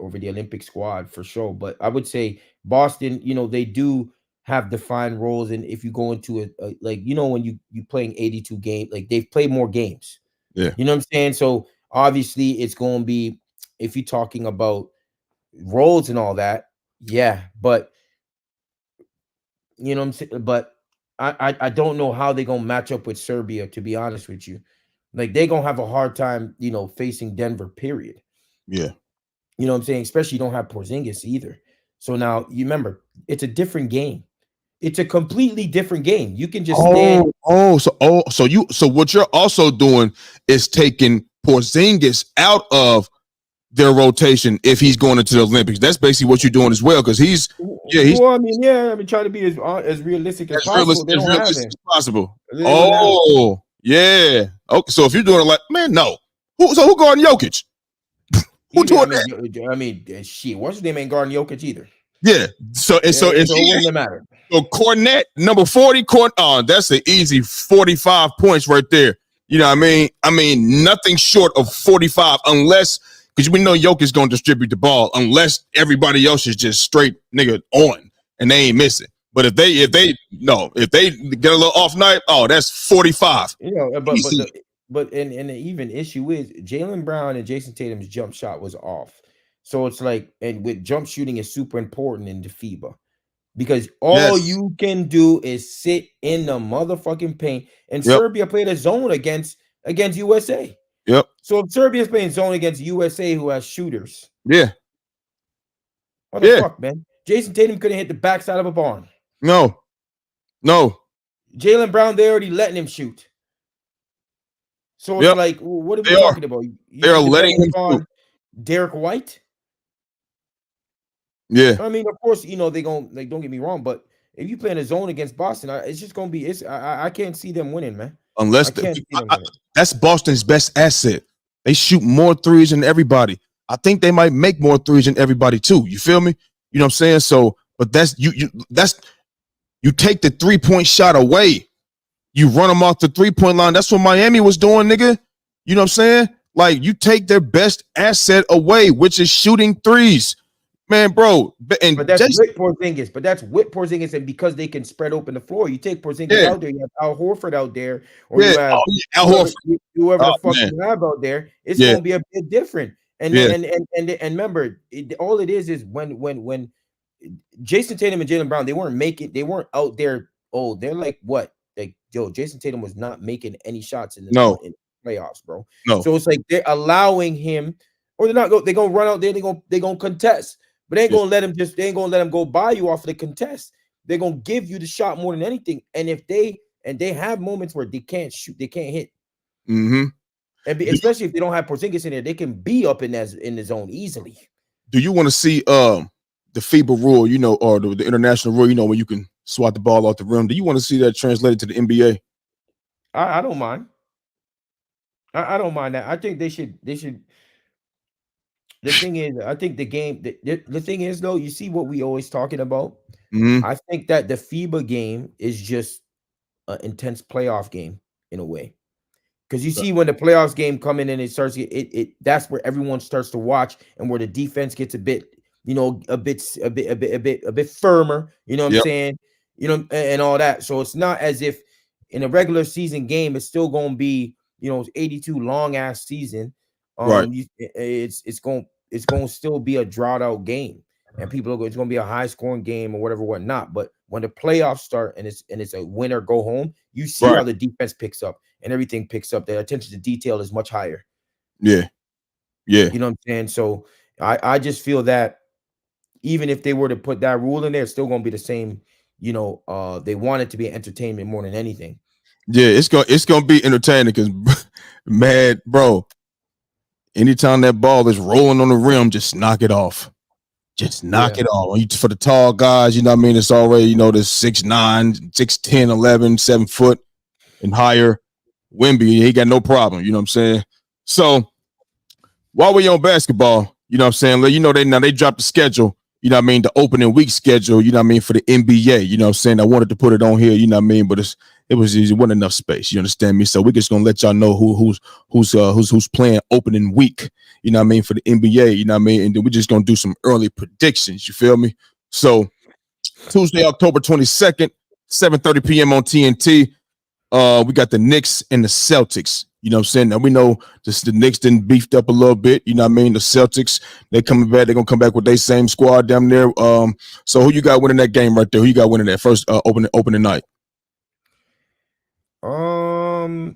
over the Olympic squad for sure. But I would say Boston. They do have defined roles, and if you go into when you playing 82 games, like they've played more games. Yeah, you know what I'm saying. So obviously, it's going to be if you're talking about roles and all that. Yeah, but you know what I'm saying. But I don't know how they're gonna match up with Serbia, to be honest with you. Like they're gonna have a hard time, facing Denver, period. Yeah. You know what I'm saying? Especially you don't have Porzingis either. So now you remember it's a different game. It's a completely different game. You can just stand. So what you're also doing is taking Porzingis out of their rotation if he's going into the Olympics. That's basically what you're doing as well, because he's trying to be as realistic as possible. Oh, yeah. Okay, so if you're doing it like, man, no. Who guarding Jokic? Who doing that? I mean, shit. What's his name ain't guarding Jokic either. Yeah. So it wouldn't matter. So Cornette, number 40, that's an easy 45 points right there. You know what I mean? I mean, nothing short of 45, unless because we know Jokic's gonna distribute the ball, unless everybody else is just straight nigga on and they ain't missing. But if they get a little off night, that's 45. But the even issue is Jaylen Brown and Jason Tatum's jump shot was off. So it's like, and with jump shooting is super important in the FIBA because all you can do is sit in the motherfucking paint. And Serbia played a zone against USA. Yep. So if Serbia's playing zone against USA, who has shooters, what the fuck, man? Jason Tatum couldn't hit the backside of a barn. No. Jaylen Brown, they already letting him shoot. So it's like, what are we talking about? They're letting him shoot. Derek White. Yeah. I mean, of course, they don't get me wrong, but if you play in a zone against Boston, it's just gonna be. I can't see them winning, man. Unless that's Boston's best asset. They shoot more threes than everybody. I think they might make more threes than everybody too. You feel me? You know what I'm saying? So, but that's you take the 3-point shot away. You run them off the 3-point line. That's what Miami was doing, nigga. You know what I'm saying? Like you take their best asset away, which is shooting threes. Man, bro. But that's with Porzingis. But that's with Porzingis, and because they can spread open the floor, you take Porzingis out there, you have Al Horford out there, or you have Al Horford. Whoever the fuck you have out there, it's gonna be a bit different. And remember, all it is when Jason Tatum and Jaylen Brown, they weren't out there. Oh, they're like what? Like, Jason Tatum was not making any shots in the playoffs, bro. No. So it's like they're allowing him or they're not. They're gonna run out there. They're gonna contest, but they ain't gonna let them just. They ain't gonna let them go by you off of the contest. They're gonna give you the shot more than anything. And if they have moments where they can't shoot, they can't hit. Mm-hmm. And especially if they don't have Porzingis in there, they can be up in the zone easily. Do you want to see the FIBA rule, you know, or the international rule, you know, where you can swat the ball off the rim? Do you want to see that translated to the NBA? I don't mind. I don't mind that. I think they should. The thing is, I think the game. The thing is, though, you see what we always talking about. Mm-hmm. I think that the FIBA game is just an intense playoff game in a way. Because you see when the playoffs game come in and it starts, that's where everyone starts to watch and where the defense gets a bit, you know, a bit firmer. You know what I'm saying? You know, and all that. So it's not as if in a regular season game, it's still going to be, you know, 82 long ass season. Right. It's going to still be a drought out game, and it's going to be a high scoring game or whatnot. But when the playoffs start and it's a win or go home, you see how the defense picks up. And everything picks up. The attention to detail is much higher. Yeah. You know what I'm saying? So I just feel that even if they were to put that rule in there, it's still going to be the same. You know, they want it to be entertainment more than anything. Yeah, it's gonna be entertaining because, man, bro, anytime that ball is rolling on the rim, just knock it off. Just knock it off. For the tall guys, you know what I mean? It's already, you know, the 6'9", 6'10", 11, 7 foot and higher. Wemby, he got no problem, you know what I'm saying? So while we're on basketball, you know what I'm saying? You know, they dropped the schedule, you know what I mean? The opening week schedule, you know what I mean, for the NBA, you know what I'm saying? I wanted to put it on here, you know what I mean? But it wasn't enough space, you understand me? So we're just gonna let y'all know who's playing opening week, you know what I mean, for the NBA, you know what I mean? And then we're just gonna do some early predictions, you feel me? So Tuesday, October 22nd, 7:30 p.m. on TNT. We got the Knicks and the Celtics. You know what I'm saying? Now we know the Knicks didn't beefed up a little bit. You know what I mean? The Celtics, they coming back. They're gonna come back with their same squad down there. So who you got winning that game right there? Who you got winning that first opening night? Who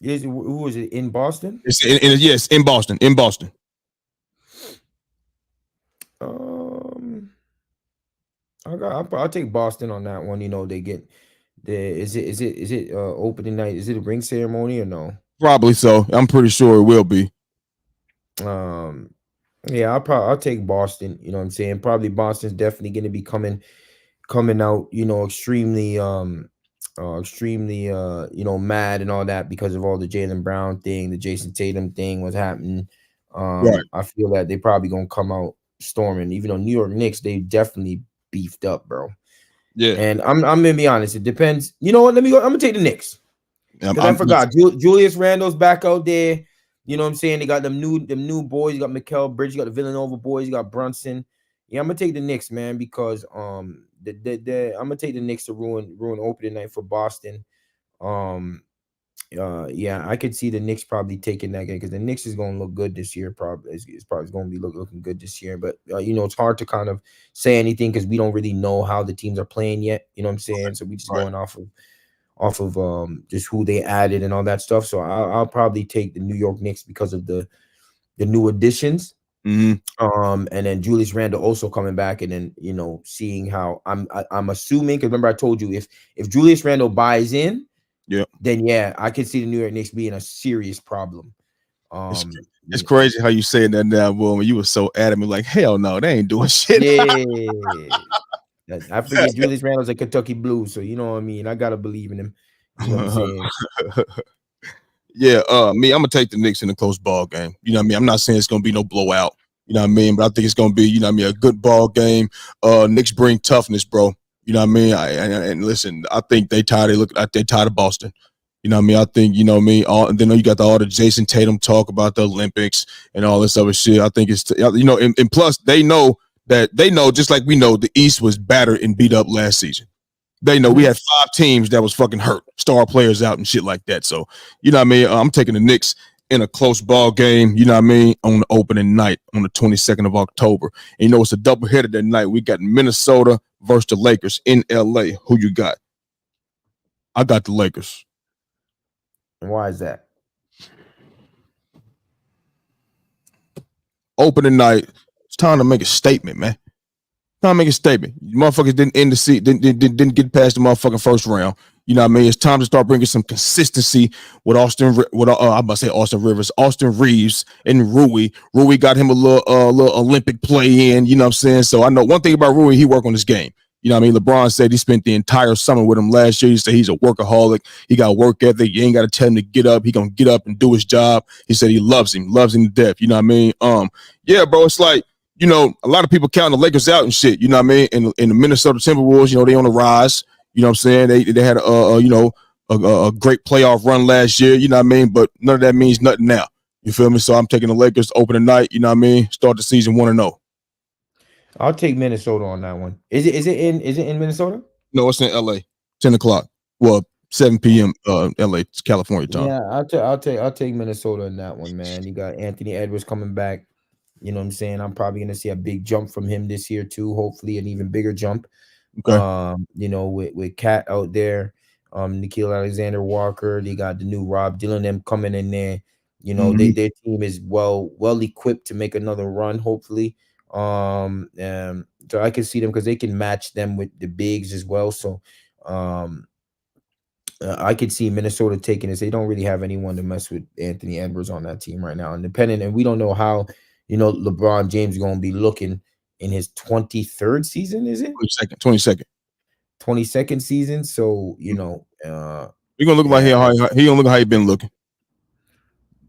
is it in Boston? Yes, in Boston. In Boston. I'll take Boston on that one. You know, they get. Is it opening night? Is it a ring ceremony or no? Probably so. I'm pretty sure it will be. Yeah, I'll take Boston. You know what I'm saying? Probably Boston's definitely going to be coming out. You know, extremely you know, mad and all that because of all the Jaylen Brown thing, the Jason Tatum thing was happening. Right. I feel that they probably gonna come out storming. Even though New York Knicks, they definitely beefed up, bro. Yeah, and I'm gonna be honest. It depends. You know what? Let me go. I'm gonna take the Knicks. I forgot Julius Randle's back out there. You know what I'm saying? They got them new boys. You got Mikal Bridges. You got the Villanova boys. You got Brunson. Yeah, I'm gonna take the Knicks, man, because I'm gonna take the Knicks to ruin opening night for Boston. Yeah, I could see the Knicks probably taking that game because the Knicks is going to look good this year. Probably it's probably going to be looking good this year. But you know, it's hard to kind of say anything because we don't really know how the teams are playing yet. You know what I'm saying? So we just going off of just who they added and all that stuff. So I'll probably take the New York Knicks because of the new additions. Mm-hmm. And then Julius Randle also coming back, and then you know, seeing how I'm assuming, because remember I told you if Julius Randle buys in. Yeah. Then yeah, I can see the New York Knicks being a serious problem. It's crazy how you saying that now, boy. When you were so adamant, like hell no, they ain't doing shit. Yeah, I forget Julius Randle's a Kentucky Blues, so you know what I mean. I gotta believe in him. You know what I'm saying? Yeah, me, I'm gonna take the Knicks in a close ball game. You know what I mean? I'm not saying it's gonna be no blowout. You know what I mean? But I think it's gonna be, you know what I mean, a good ball game. Knicks bring toughness, bro. You know what I mean? And listen, I think they tired of Boston. You know what I mean? I think, you know what I mean? And then you got all the Jason Tatum talk about the Olympics and all this other shit. I think it's, you know, and plus they know just like we know the East was battered and beat up last season. They know we had 5 teams that was fucking hurt, star players out and shit like that. So, you know what I mean? I'm taking the Knicks in a close ball game, you know what I mean, on the opening night on the 22nd of October. And you know, it's a doubleheader that night. We got Minnesota versus the Lakers in LA. Who you got? I got the Lakers. And why is that? opening night. It's time to make a statement, man. Time to make a statement. You motherfuckers didn't end the season, didn't get past the motherfucking first round. You know what I mean? It's time to start bringing some consistency with I'm about to say Austin Rivers, Austin Reeves, and Rui. Rui got him a little Olympic play in. You know what I'm saying? So I know one thing about Rui, he worked on his game. You know what I mean? LeBron said he spent the entire summer with him last year. He said he's a workaholic. He got work ethic. You ain't got to tell him to get up. He gonna get up and do his job. He said he loves him to death. You know what I mean? Yeah, bro. It's like, you know, a lot of people counting the Lakers out and shit. You know what I mean? And the Minnesota Timberwolves, you know, they on the rise. You know what I'm saying? They had a great playoff run last year. You know what I mean? But none of that means nothing now. You feel me? So I'm taking the Lakers opening night. You know what I mean? Start the season 1-0. I'll take Minnesota on that one. Is it in Minnesota? No, it's in LA. 10 o'clock. Well, 7 p.m. LA, California time. Yeah, I'll take Minnesota in that one, man. You got Anthony Edwards coming back. You know what I'm saying? I'm probably gonna see a big jump from him this year too. Hopefully, an even bigger jump. Okay. You know, with Cat out there, Nickeil Alexander-Walker. They got the new Rob Dylan them coming in there. You know, their team is well equipped to make another run. Hopefully. So I can see them because they can match them with the bigs as well. So I could see Minnesota taking this. They don't really have anyone to mess with Anthony Edwards on that team right now. And we don't know how, you know, LeBron James is going to be looking in his 23rd season, is it? 22nd season. So, you know, you're gonna look like he gonna look how he been looking.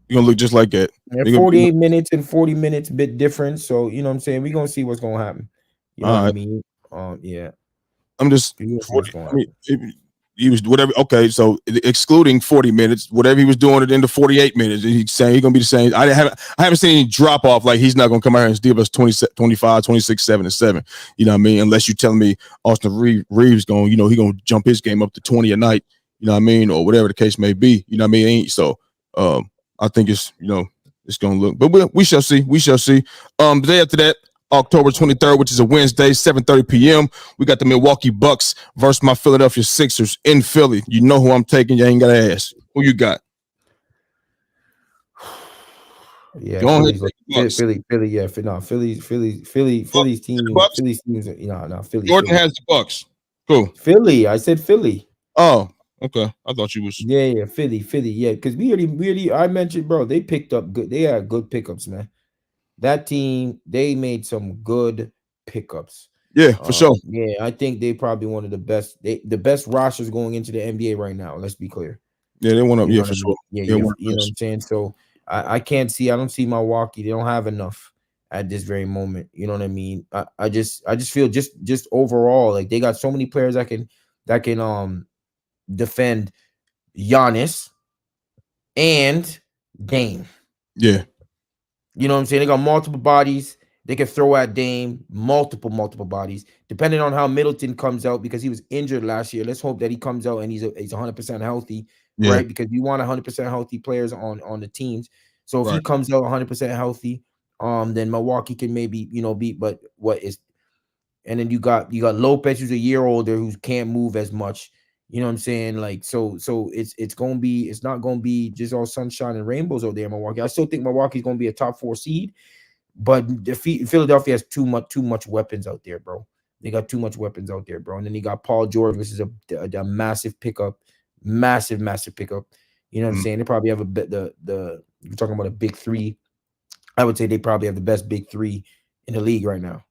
You're gonna look just like that. 48 minutes and 40 minutes, bit different. So, you know what I'm saying? We're gonna see what's gonna happen. You know what I mean? Yeah. I'm just 40, he was whatever. Okay, so excluding 40 minutes, whatever he was doing it into 48 minutes, he's saying he's gonna be the same. I haven't seen any drop off. Like he's not gonna come out here and steal us 20, 25, 26, 7 and 7. You know what I mean? Unless you telling me Austin Reeves going, you know, he gonna jump his game up to 20 a night. You know what I mean, or whatever the case may be. You know what I mean? So I think it's, you know, it's gonna look, but we shall see. We shall see. The day after that, October 23rd, which is a Wednesday, 7:30 p.m. We got the Milwaukee Bucks versus my Philadelphia Sixers in Philly. You know who I'm taking. You ain't gotta ask. Who you got? Yeah, Philly's Philly. Yeah, Philly's team. Philly's teams. Philly. Jordan has the Bucks. Cool. Philly. I said Philly. Oh, okay. I thought you was. Yeah, Philly. Yeah, because we already. I mentioned, bro. They picked up good. They had good pickups, man. That team, they made some good pickups. Yeah, for sure. Yeah, I think they probably one of the best. The best rosters going into the NBA right now. Let's be clear. Yeah, they went up. Yeah, for sure. Yeah, you know what I'm saying. So I don't see Milwaukee. They don't have enough at this very moment. You know what I mean. I just feel just overall like they got so many players that can defend Giannis and Dame. Yeah. You know what I'm saying? They got multiple bodies. They can throw at Dame, multiple bodies, depending on how Middleton comes out because he was injured last year. Let's hope that he comes out and he's 100% healthy, right? Because you want 100% healthy players on the teams. So if he comes out 100% healthy, then Milwaukee can maybe, you know, beat. But and then you got Lopez, who's a year older, who can't move as much. You know what I'm saying? Like, so it's not gonna be just all sunshine and rainbows out there in Milwaukee. I still think Milwaukee's gonna be a top 4 seed, but Philadelphia has too much weapons out there, bro. They got too much weapons out there, bro. And then you got Paul George, which is a massive pickup, massive pickup. You know what I'm saying? They probably have you're talking about a big 3. I would say they probably have the best big 3 in the league right now,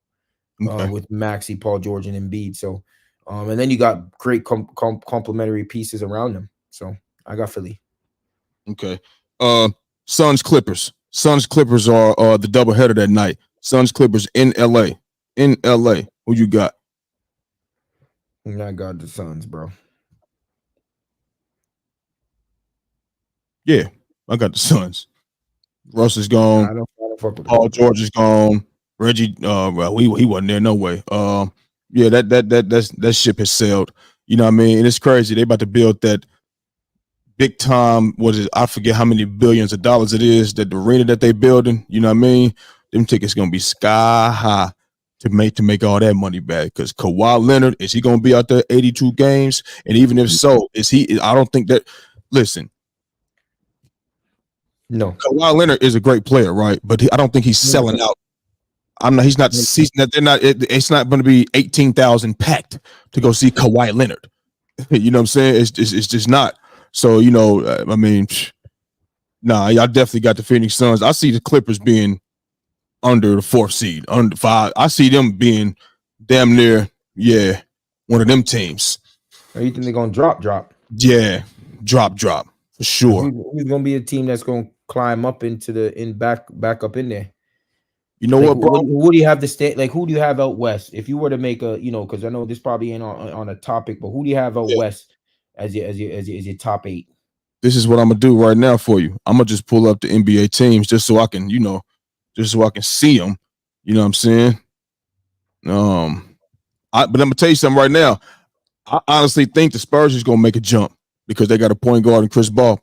with Maxey, Paul George, and Embiid. So. And then you got great complementary pieces around them. So I got Philly. Okay. Suns Clippers. Suns Clippers are the doubleheader that night. Suns Clippers in LA. In LA. Who you got? I got the Suns, bro. Yeah, I got the Suns. Russ is gone. I don't fuck with Paul George is gone. Reggie, well, he wasn't there no way. Yeah, that ship has sailed. You know what I mean? And it's crazy. They about to build that big time. What is it? I forget how many billions of dollars it is, that the arena that they building. You know what I mean? Them tickets gonna be sky high to make all that money back. Because Kawhi Leonard, is he gonna be out there 82 games? And even if so, is he? I don't think that. Listen, No. Kawhi Leonard is a great player, right? But I don't think he's selling out. He's not. They're not. It's not going to be 18,000 packed to go see Kawhi Leonard. You know what I'm saying? It's just not. So I mean, y'all definitely got the Phoenix Suns. I see the Clippers being under the 4th seed, under 5. I see them being damn near, one of them teams. Or you think they're gonna drop? Yeah, drop for sure. Who's gonna be a team that's gonna climb up back up in there? You know what, bro? Who do you have the state? Like, who do you have out west? If you were to make a, because I know this probably ain't on a topic, but who do you have out west as your top 8? This is what I'm gonna do right now for you. I'm gonna just pull up the NBA teams just so I can, see them. You know what I'm saying? But I'm gonna tell you something right now. I honestly think the Spurs is gonna make a jump because they got a point guard in Chris Paul.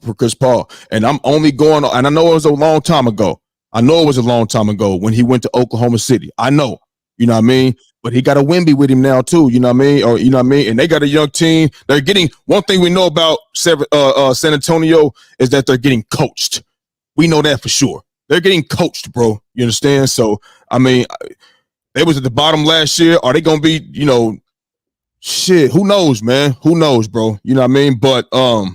And I'm only going on, and I know it was a long time ago. When he went to Oklahoma City. I know, you know what I mean? But he got a Wemby with him now too, you know what I mean? Or you know what I mean? And they got a young team. They're getting, one thing we know about San Antonio is that they're getting coached. We know that for sure. They're getting coached, bro. You understand? So, I mean, they was at the bottom last year. Are they gonna be, shit, who knows, man? Who knows, bro? You know what I mean? But hold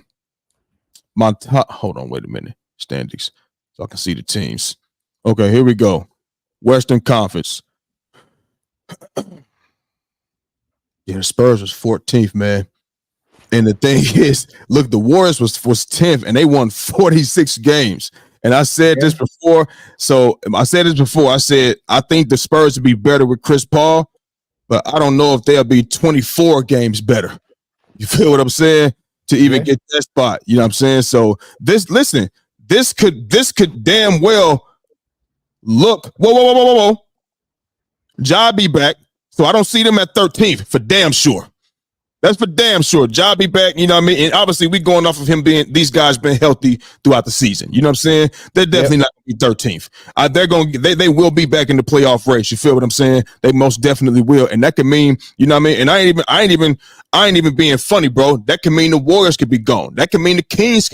on, wait a minute. Standings. So I can see the teams. Okay, here we go. Western Conference. The Spurs was 14th, man. And the thing is, look, the Warriors was 10th, and they won 46 games. And I said this before. I said I think the Spurs would be better with Chris Paul, but I don't know if they'll be 24 games better. You feel what I'm saying? To even get that spot. You know what I'm saying? So this could damn well look. Whoa. Ja be back. So I don't see them at 13th for damn sure. That's for damn sure. Ja be back, you know what I mean? And obviously we going off of these guys being healthy throughout the season. You know what I'm saying? They're definitely not going to be 13th. They will be back in the playoff race. You feel what I'm saying? They most definitely will. And that could mean, you know what I mean? And I ain't even being funny, bro. That can mean the Warriors could be gone. That can mean the Kings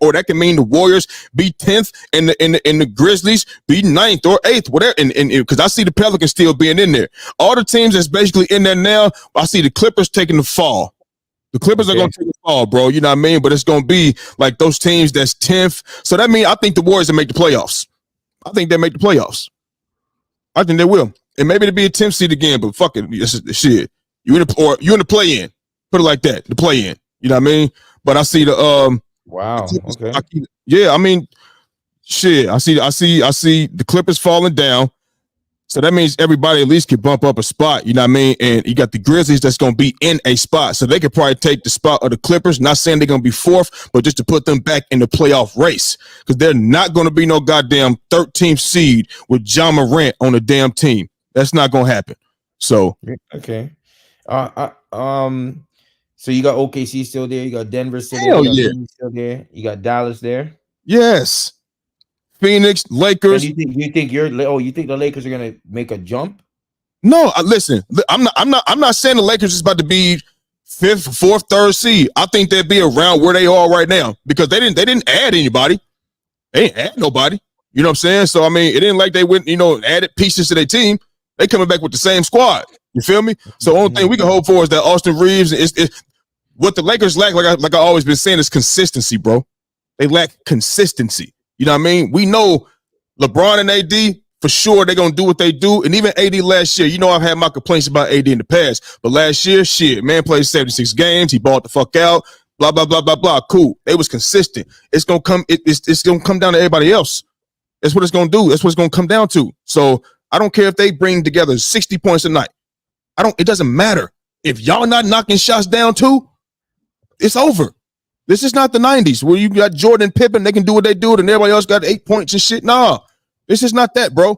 or that can mean the Warriors be 10th and the Grizzlies be 9th or 8th, whatever. And because I see the Pelicans still being in there. All the teams that's basically in there now, I see the Clippers taking the fall. The Clippers are going to take the fall, bro. You know what I mean? But it's going to be like those teams that's 10th. So that means I think the Warriors will make the playoffs. I think they make the playoffs. I think they will. And maybe it'll be a 10th seed again, but fuck it. Shit. You in the play-in. Put it like that. The play-in. You know what I mean? But I see the wow. Okay. I mean, shit. I see the Clippers falling down. So that means everybody at least can bump up a spot, you know what I mean? And you got the Grizzlies that's going to be in a spot. So they could probably take the spot of the Clippers. Not saying they're going to be 4th, but just to put them back in the playoff race. Because they're not going to be no goddamn 13th seed with Ja Morant on the damn team. That's not going to happen. So. Okay. So you got OKC still there. You got Denver still there. You got still there. You got Dallas there. Yes. Phoenix, Lakers. You think the Lakers are gonna make a jump? No, listen. I'm not saying the Lakers is about to be 5th, 4th, 3rd seed. I think they'll be around where they are right now because they didn't add anybody. They didn't add nobody. You know what I'm saying? So I mean, it ain't like they went, added pieces to their team. They coming back with the same squad. You feel me? So the only thing we can hope for is that Austin Reeves is what the Lakers lack. Like I always been saying is consistency, bro. They lack consistency. You know what I mean? We know LeBron and AD, for sure, they're going to do what they do. And even AD last year, I've had my complaints about AD in the past. But last year, man played 76 games. He balled the fuck out. Blah, blah, blah, blah, blah. Cool. They was consistent. It's going to come. It's going to come down to everybody else. That's what it's going to do. That's what it's going to come down to. So I don't care if they bring together 60 points a night. It doesn't matter. If y'all not knocking shots down too, it's over. This is not the 90s where you got Jordan and Pippen, they can do what they do, and everybody else got 8 points and shit. Nah, this is not that, bro.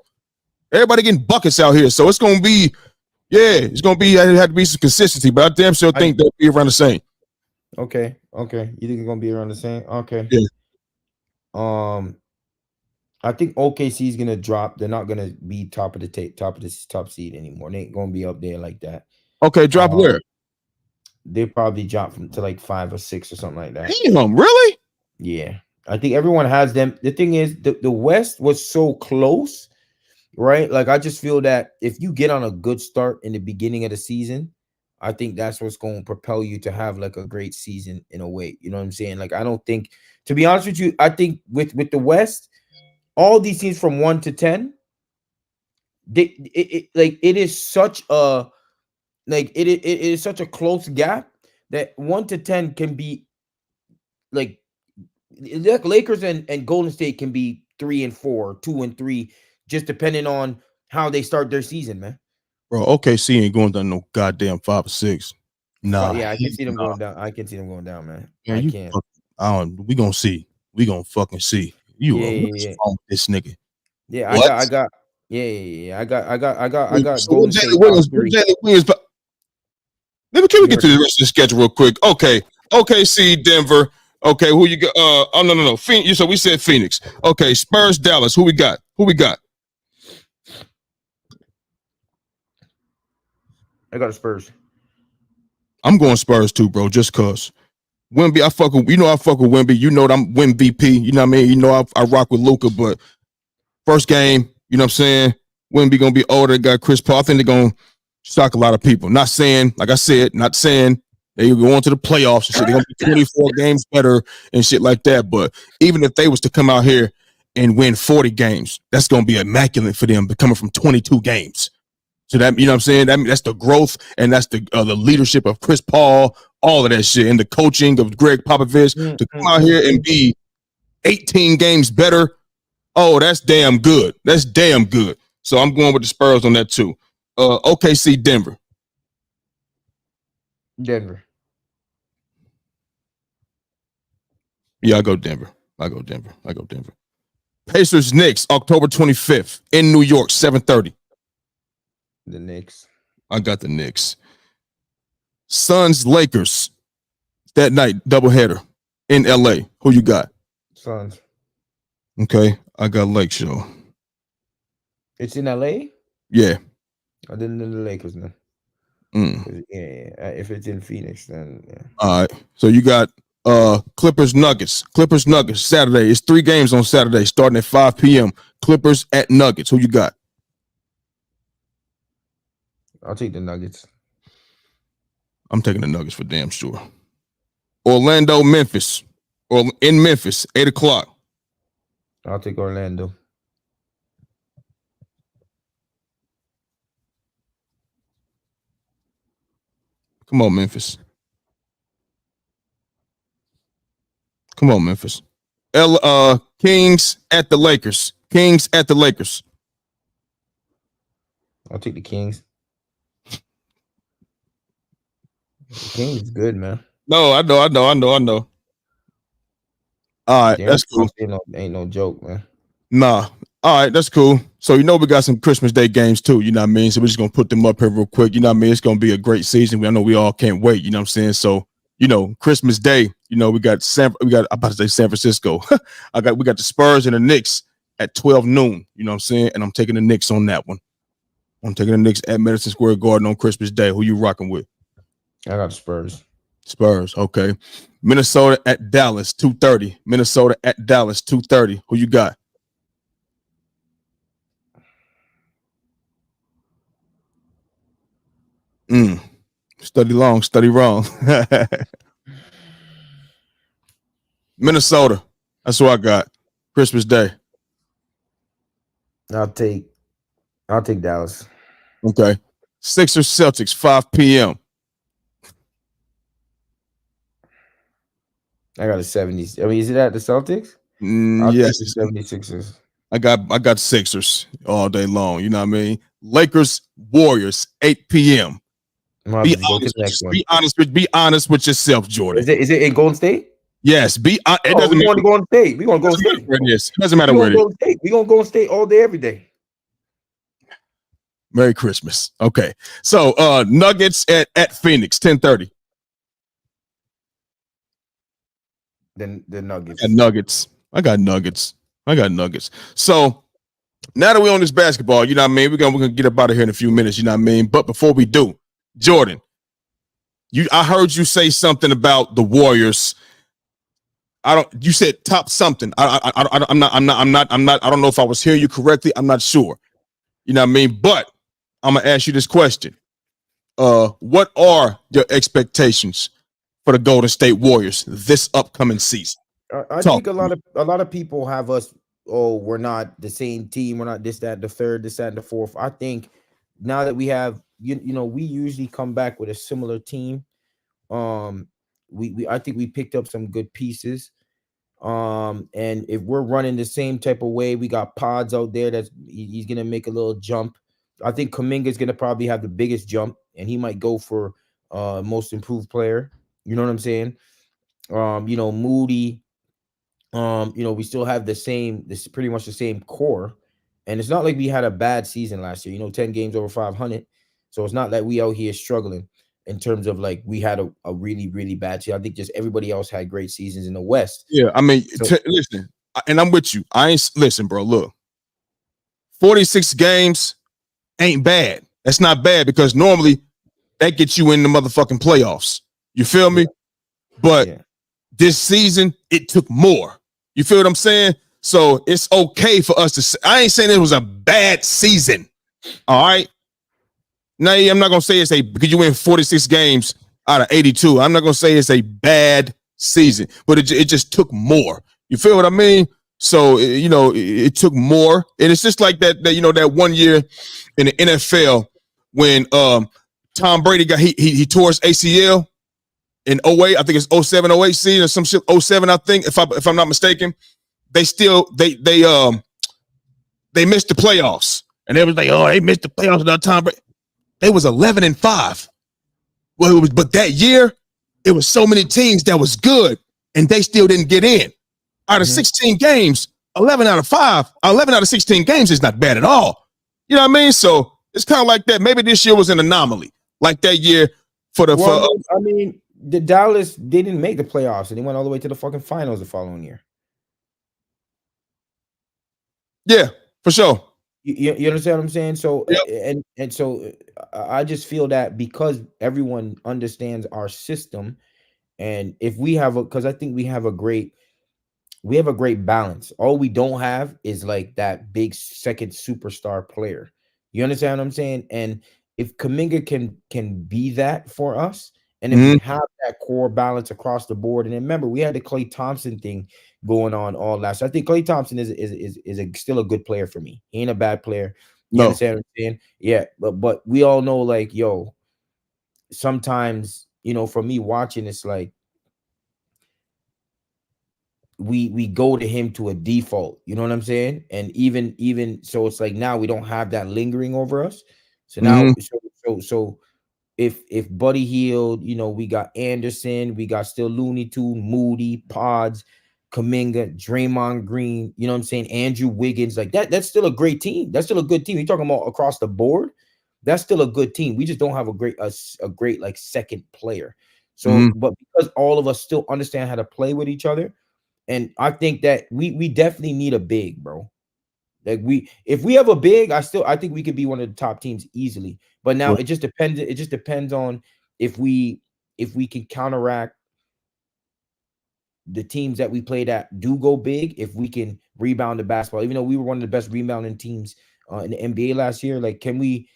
Everybody getting buckets out here. So it's going to be, it's going to be, it had to be some consistency, but I damn sure think they'll be around the same. Okay. You think it's going to be around the same? Okay. Yeah. I think OKC is going to drop. They're not going to be top of the top seed anymore. They ain't going to be up there like that. Okay, drop where? They probably drop to like 5 or 6 or something like that. Damn, really? Yeah, I think everyone has them. The thing is, the West was so close, right? Like, I just feel that if you get on a good start in the beginning of the season, I think that's what's going to propel you to have like a great season in a way. You know what I'm saying? Like, I don't think, to be honest with you, I think with the West, all these teams from 1 to 10, it is such a it is such a close gap that 1 to 10 can be like Lakers and Golden State can be 3 and 4, 2 and 3, just depending on how they start their season, man. Bro, OKC ain't going down no goddamn 5 or 6. Nah. Yeah, I can see them going down. I can see them going down, man. Yeah, I can't. We gonna see. We gonna fucking see. You wrong, this nigga. Yeah, I got. Yeah. I got. So Golden State. Williams, can we get to the rest of the schedule real quick? Okay, OKC, Denver. Okay, who you got? Oh no. Phoenix. So we said Phoenix. Okay, Spurs, Dallas. Who we got? I got a Spurs. I'm going Spurs too, bro. Just cause Wemby, I fuck with Wemby. You know that I'm Wemby VP. You know what I mean? You know I rock with Luka, but first game, you know what I'm saying? Wemby gonna be older. Got Chris Paul. I think they're gonna shock a lot of people. Not saying, like I said, not saying they go on to the playoffs and shit. They're gonna be 24 games better and shit like that. But even if they was to come out here and win 40 games, that's gonna be immaculate for them, coming from 22 games. So that, you know what I'm saying? That's the growth, and that's the leadership of Chris Paul, all of that shit, and the coaching of Greg Popovich to come out here and be 18 games better. Oh, that's damn good. So I'm going with the Spurs on that too. OKC, Denver. Yeah, I go Denver. Pacers, Knicks, October 25th in New York, 7:30. The Knicks. I got the Knicks. Suns, Lakers, that night, doubleheader in LA. Who you got? Suns. Okay, I got Lake Show. It's in LA? Yeah. I didn't know the Lakers now. Yeah. If it's in Phoenix, then yeah. All right. So you got Clippers, Nuggets, Saturday. It's 3 games on Saturday, starting at 5 p.m. Clippers at Nuggets. Who you got? I'll take the Nuggets. I'm taking the Nuggets for damn sure. Orlando, Memphis, or in Memphis, 8 o'clock. I'll take Orlando. Come on, Memphis. Kings at the Lakers. I'll take the Kings. The Kings is good, man. No, I know. All right, that's cool. Ain't no joke, man. Nah. All right, that's cool. So, we got some Christmas Day games too, you know what I mean? So we're just going to put them up here real quick. You know what I mean? It's going to be a great season. I know we all can't wait, you know what I'm saying? So, Christmas Day, we got I'm about to say San Francisco. we got the Spurs and the Knicks at 12 noon, you know what I'm saying? And I'm taking the Knicks on that one. I'm taking the Knicks at Madison Square Garden on Christmas Day. Who you rocking with? I got the Spurs. Okay. Minnesota at Dallas, 2:30. Who you got? Study long, study wrong. Minnesota. That's what I got. Christmas Day. I'll take Dallas. Okay. Sixers, Celtics, 5 p.m. I got a 70s. I mean, is it at the Celtics? Yes. The 76ers. I got Sixers all day long. You know what I mean? Lakers, Warriors, 8 p.m. Be honest with yourself, Jordan. Is it in Golden State? Yes. It doesn't matter. Golden State. We're going to go State. It doesn't matter where it is. We're going to go State all day, every day. Merry Christmas. Okay. So Nuggets at Phoenix, 10:30. Then the Nuggets. I got Nuggets. So now that we're on this basketball, you know what I mean? We're gonna get up out of here in a few minutes, you know what I mean? But before we do, Jordan, I heard you say something about the Warriors I don't. You said top something. I'm not. I don't know if I was hearing you correctly. I'm not sure. You know what I mean? But I'm gonna ask you this question. What are your expectations for the Golden State Warriors this upcoming season? I think a lot of people have us. Oh, we're not the same team. We're not this, that, the third, this, that, and the fourth. I think now that we have, you know, we usually come back with a similar team. I think we picked up some good pieces. And if we're running the same type of way, we got Pods out there he's gonna make a little jump. I think Kuminga is gonna probably have the biggest jump, and he might go for most improved player. You know what I'm saying? You know, Moody. You know, we still have this pretty much the same core, and it's not like we had a bad season last year. You know, 10 games over 500, so it's not like we out here struggling in terms of like we had a really, really bad season. I think just everybody else had great seasons in the West. Yeah, I mean, listen, and I'm with you. Listen, bro. Look, 46 games ain't bad. That's not bad because normally that gets you in the motherfucking playoffs. You feel me? But this season it took more. You feel what I'm saying? So it's okay for us to say, I ain't saying it was a bad season. All right. Now, I'm not gonna say it's because you win 46 games out of 82. I'm not gonna say it's a bad season, but it just took more. You feel what I mean? So you know, it took more, and it's just like that you know, that 1 year in the NFL when Tom Brady he tore his ACL in 08, I think it's 07, 08 season or some shit, 07, I think, if I'm not mistaken. They missed the playoffs. And they was like, oh, they missed the playoffs without Tom Brady. They was 11-5. Well, but that year, it was so many teams that was good, and they still didn't get in. Out of 16 games, 11 out of 16 games is not bad at all. You know what I mean? So it's kind of like that. Maybe this year was an anomaly, like that year I mean, the Dallas, they didn't make the playoffs, and they went all the way to the fucking finals the following year. Yeah, for sure. You understand what I'm saying? So and so I just feel that because everyone understands our system, and if we have because I think we have a great balance. All we don't have is like that big second superstar player. You understand what I'm saying? And if Kuminga can be that for us, and if we have that core balance across the board, and remember we had the Klay Thompson thing going on all last. I think Klay Thompson is still a good player for me. He ain't a bad player. You understand what I'm saying? Yeah, but we all know, like, yo, sometimes, you know, for me watching, it's like we go to him to a default. You know what I'm saying? And even so, it's like now we don't have that lingering over us. So now, so if Buddy Hield, you know, we got Anderson, we got still Looney Tune, Moody, Pods, Kuminga, Draymond Green, you know what I'm saying? Andrew Wiggins, like that's still a great team. That's still a good team. You're talking about across the board. That's still a good team. We just don't have a great like second player. So, but because all of us still understand how to play with each other, and I think that we definitely need a big, bro. Like if we have a big, I think we could be one of the top teams easily. But now it just depends. It just depends on if we can counteract the teams that we play that do go big. If we can rebound the basketball, even though we were one of the best rebounding teams in the NBA last year, like can we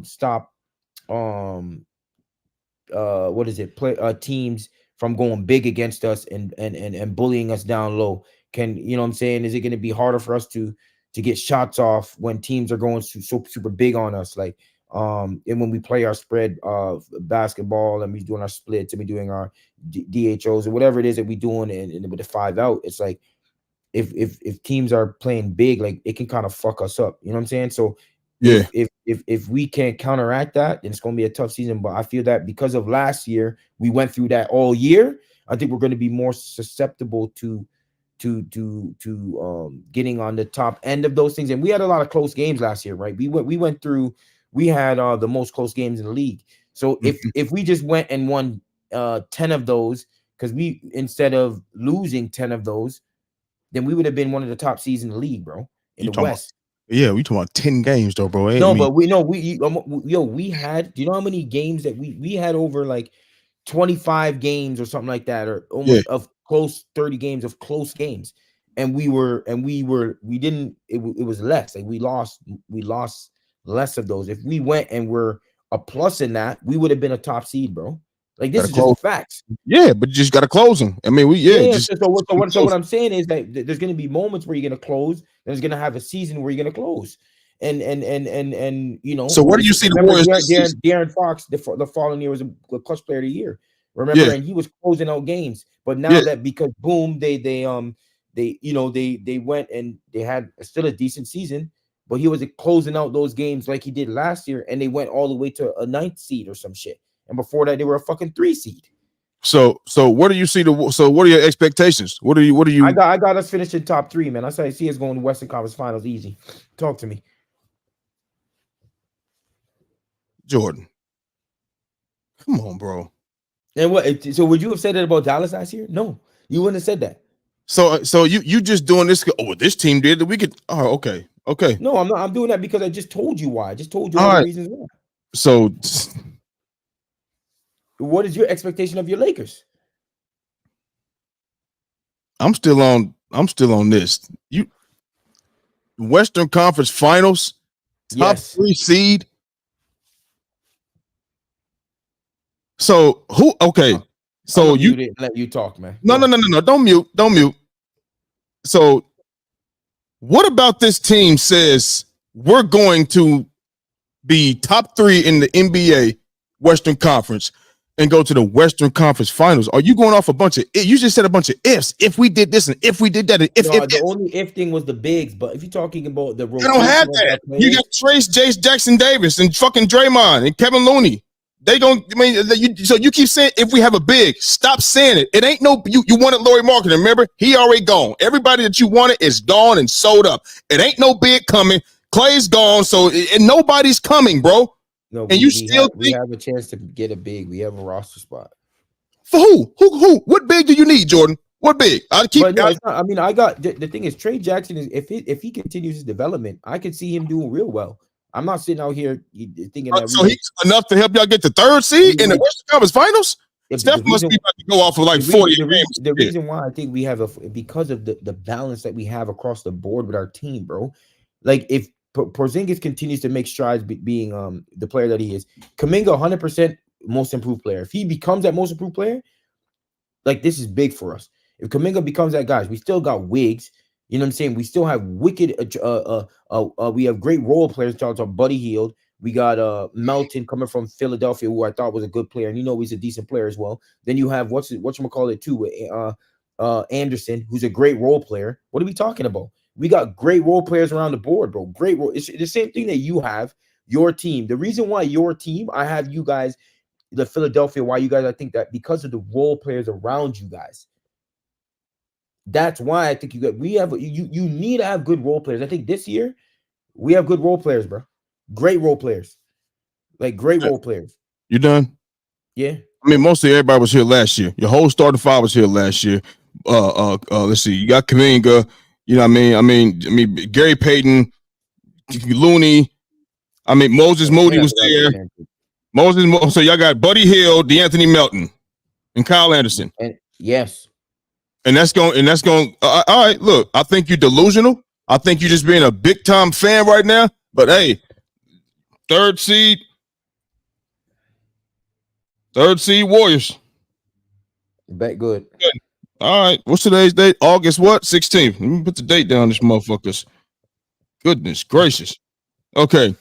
stop what is it? Teams from going big against us and bullying us down low? Can, you know what I'm saying? Is it going to be harder for us to get shots off when teams are going so super big on us? Like, and when we play our spread basketball and we doing our splits and we doing our DHOs or whatever it is that we doing and with the 5 out, it's like if teams are playing big, like it can kind of fuck us up. You know what I'm saying? So yeah, if we can't counteract that, then it's going to be a tough season. But I feel that because of last year, we went through that all year. I think we're going to be more susceptible to getting on the top end of those things. And we had a lot of close games last year, right? We had the most close games in the league. So if we just went and won 10 of those, because we, instead of losing 10 of those, then we would have been one of the top seeds in the league, bro, in the West. Yeah, we talking about 10 games though, bro. But we had, do you know how many games that we had over like 25 games or something like that, or almost of close 30 games of close games, and we didn't. It was less. Like we lost less of those. If we went and were a plus in that, we would have been a top seed, bro. Like this is just facts. Yeah, but you just got to close them. I mean, So what I'm saying is that there's going to be moments where you're going to close. There's going to have a season where you're going to close. And you know. So where do you see the Warriors? De'Aaron Fox the following year was a clutch player of the year. Remember, and he was closing out games. But now that because boom, they went and they had still a decent season, but he was closing out those games like he did last year, and they went all the way to a 9th seed or some shit. And before that, they were a fucking 3 seed. So what do you see what are your expectations? What are you? I got us finishing top 3, man. I see us going to Western Conference Finals easy. Talk to me, Jordan. Come on, bro. And what? So would you have said that about Dallas last year? No, you wouldn't have said that. So you just doing this? Oh, this team did that. We could. Oh, okay. No, I'm not. I'm doing that because I just told you why. I just told you all the reasons why. So, what is your expectation of your Lakers? I'm still on this. You Western Conference Finals, top 3 seed. So who? Okay, so you didn't let you talk, man. No. Don't mute. So, what about this team says we're going to be top 3 in the NBA Western Conference and go to the Western Conference Finals? Are you going off a bunch of? You just said a bunch of ifs. If we did this and if we did that, and if the only if thing was the bigs. But if you're talking about the rotation, I don't have that. You got Trace, Jackson Davis, and fucking Draymond and Kevin Looney. They don't. I mean, so you keep saying if we have a big, stop saying it. It ain't no. You wanted Lauri Markkanen. Remember, he already gone. Everybody that you wanted is gone and sold up. It ain't no big coming. Clay's gone, so and nobody's coming, bro. No, and we have a chance to get a big. We have a roster spot for who? Who? What big do you need, Jordan? What big? I mean, I got the thing is Trey Jackson is if he continues his development, I could see him doing real well. I'm not sitting out here thinking that. So he's enough to help y'all get the 3rd seed in the Western Conference Finals. Steph must be about to go off of like 40 games. The reason why I think we have because of the balance that we have across the board with our team, bro. Like if Porzingis continues to make strides, being the player that he is, Kuminga 100% most improved player. If he becomes that most improved player, like this is big for us. If Kuminga becomes that guy, we still got Wiggs. You know what I'm saying? We still have wicked. We have great role players. Talking about Buddy Hield. We got Melton coming from Philadelphia, who I thought was a good player, and he's a decent player as well. Then you have whatchamacallit too, Anderson, who's a great role player. What are we talking about? We got great role players around the board, bro. Great role. It's the same thing that you have. Your team. The reason why your team, I have you guys, the Philadelphia. Why you guys? I think that because of the role players around you guys. That's why I think you need to have good role players. I think this year we have good role players, bro. Great role players. Like great role players. You done? Yeah. I mean, mostly everybody was here last year. Your whole starting 5 was here last year. Let's see. You got Kuminga, you know what I mean? Gary Payton, Looney. I mean, Moses Moody was there. So y'all got Buddy Hield, DeAnthony Melton, and Kyle Anderson. Yes. And that's going. All right, look. I think you're delusional. I think you're just being a big time fan right now. But hey, 3rd seed Warriors. Bet good. All right. What's today's date? August what? 16th. Let me put the date down. This motherfuckers. Goodness gracious. Okay,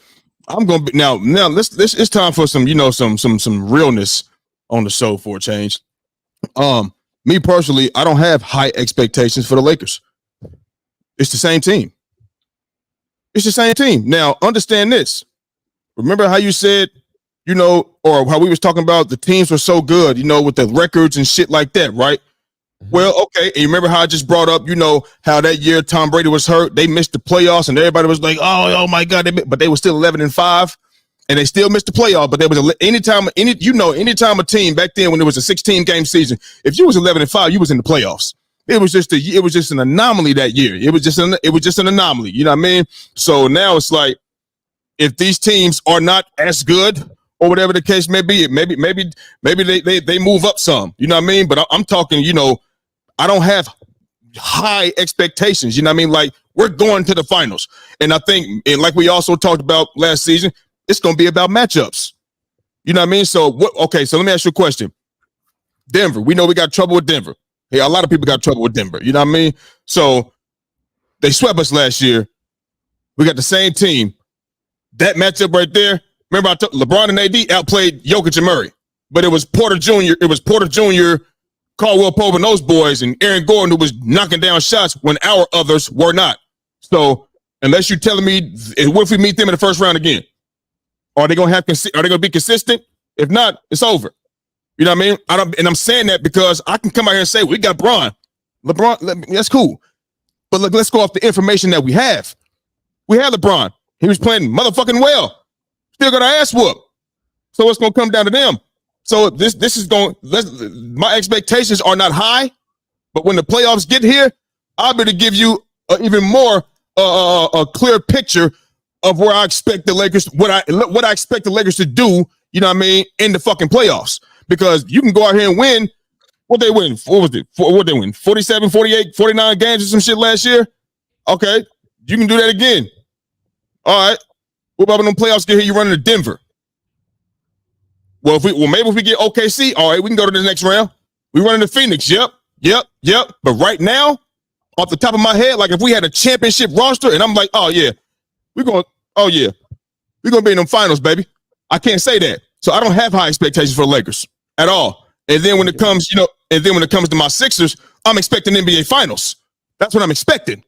I'm gonna be now. Let's. It's time for some realness on the show for a change. Me personally, I don't have high expectations for the Lakers. It's the same team. Now, understand this. Remember how you said, or how we was talking about the teams were so good, with the records and shit like that, right? Mm-hmm. Well, okay. And you remember how I just brought up, how that year Tom Brady was hurt. They missed the playoffs and everybody was like, oh my God. But they were still 11-5. And they still missed the playoff, but there was anytime a team back then when it was a 16-game season, if you was 11-5, you was in the playoffs. It was just an anomaly that year. It was just an anomaly. You know what I mean? So now it's like, if these teams are not as good or whatever the case may be, maybe they move up some. You know what I mean? But I'm talking, I don't have high expectations. You know what I mean? Like, we're going to the finals. And I think, and like we also talked about last season, it's going to be about matchups. You know what I mean? So, okay, so let me ask you a question. Denver, we know we got trouble with Denver. Hey, a lot of people got trouble with Denver. You know what I mean? So, they swept us last year. We got the same team. That matchup right there, remember I told LeBron and AD outplayed Jokic and Murray. But it was Porter Jr., Caldwell Pope and those boys, and Aaron Gordon who was knocking down shots when our others were not. So, unless you're telling me, what if we meet them in the first round again? Are they gonna be consistent? If not, it's over. You know what I mean? I'm saying that because I can come out here and say we got LeBron, that's cool. But look, let's go off the information that we have. We had LeBron. He was playing motherfucking well. Still got our ass whooped. So it's gonna come down to them. So this is my expectations are not high, but when the playoffs get here, I'll be able to give you even more a clear picture of where I expect the Lakers, what I expect the Lakers to do, you know what I mean, in the fucking playoffs. Because you can go out here and win. What they win? What was it? What they win? 47, 48, 49 games or some shit last year? Okay, you can do that again. All right. What about when the playoffs get here, you running to Denver? Well, maybe if we get OKC, all right, we can go to the next round. We run into Phoenix. Yep. But right now, off the top of my head, like if we had a championship roster and I'm like, we're going to be in them finals, baby. I can't say that. So I don't have high expectations for the Lakers at all. And then when it comes, to my Sixers, I'm expecting NBA finals. That's what I'm expecting.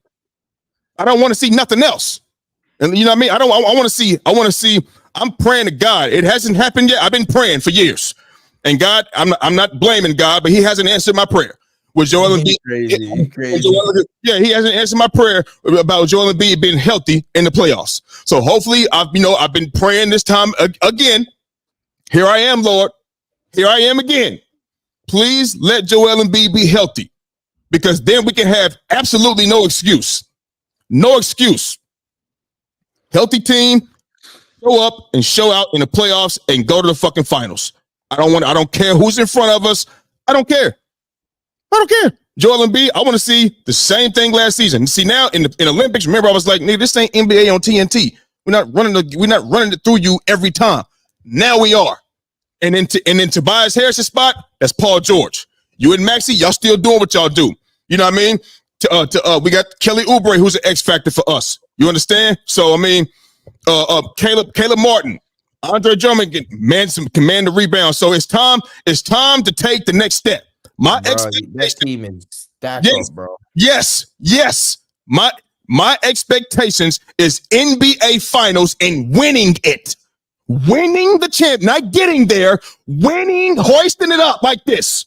I don't want to see nothing else. And you know what I mean? I want to see, I'm praying to God. It hasn't happened yet. I've been praying for years. And God, I'm not blaming God, but he hasn't answered my prayer. With Joel Embiid, he hasn't answered my prayer about Joel Embiid being healthy in the playoffs. So hopefully, I've been praying this time again. Here I am, Lord. Here I am again. Please let Joel Embiid be healthy, because then we can have absolutely no excuse. No excuse. Healthy team, show up and show out in the playoffs and go to the fucking finals. I don't care who's in front of us. I don't care. Joel Embiid, I want to see the same thing last season. See, now in Olympics, remember I was like, nigga, this ain't NBA on TNT. We're not running it through you every time. Now we are. And then Tobias Harris's spot, that's Paul George. You and Maxey, y'all still doing what y'all do. You know what I mean? We got Kelly Oubre, who's an X factor for us. You understand? So I mean, Caleb Martin, Andre Drummond can command the rebound. So it's time to take the next step. That team is stacked up, bro. Yes. My expectations is NBA Finals and winning it. Winning the champ, not getting there, winning, hoisting it up like this.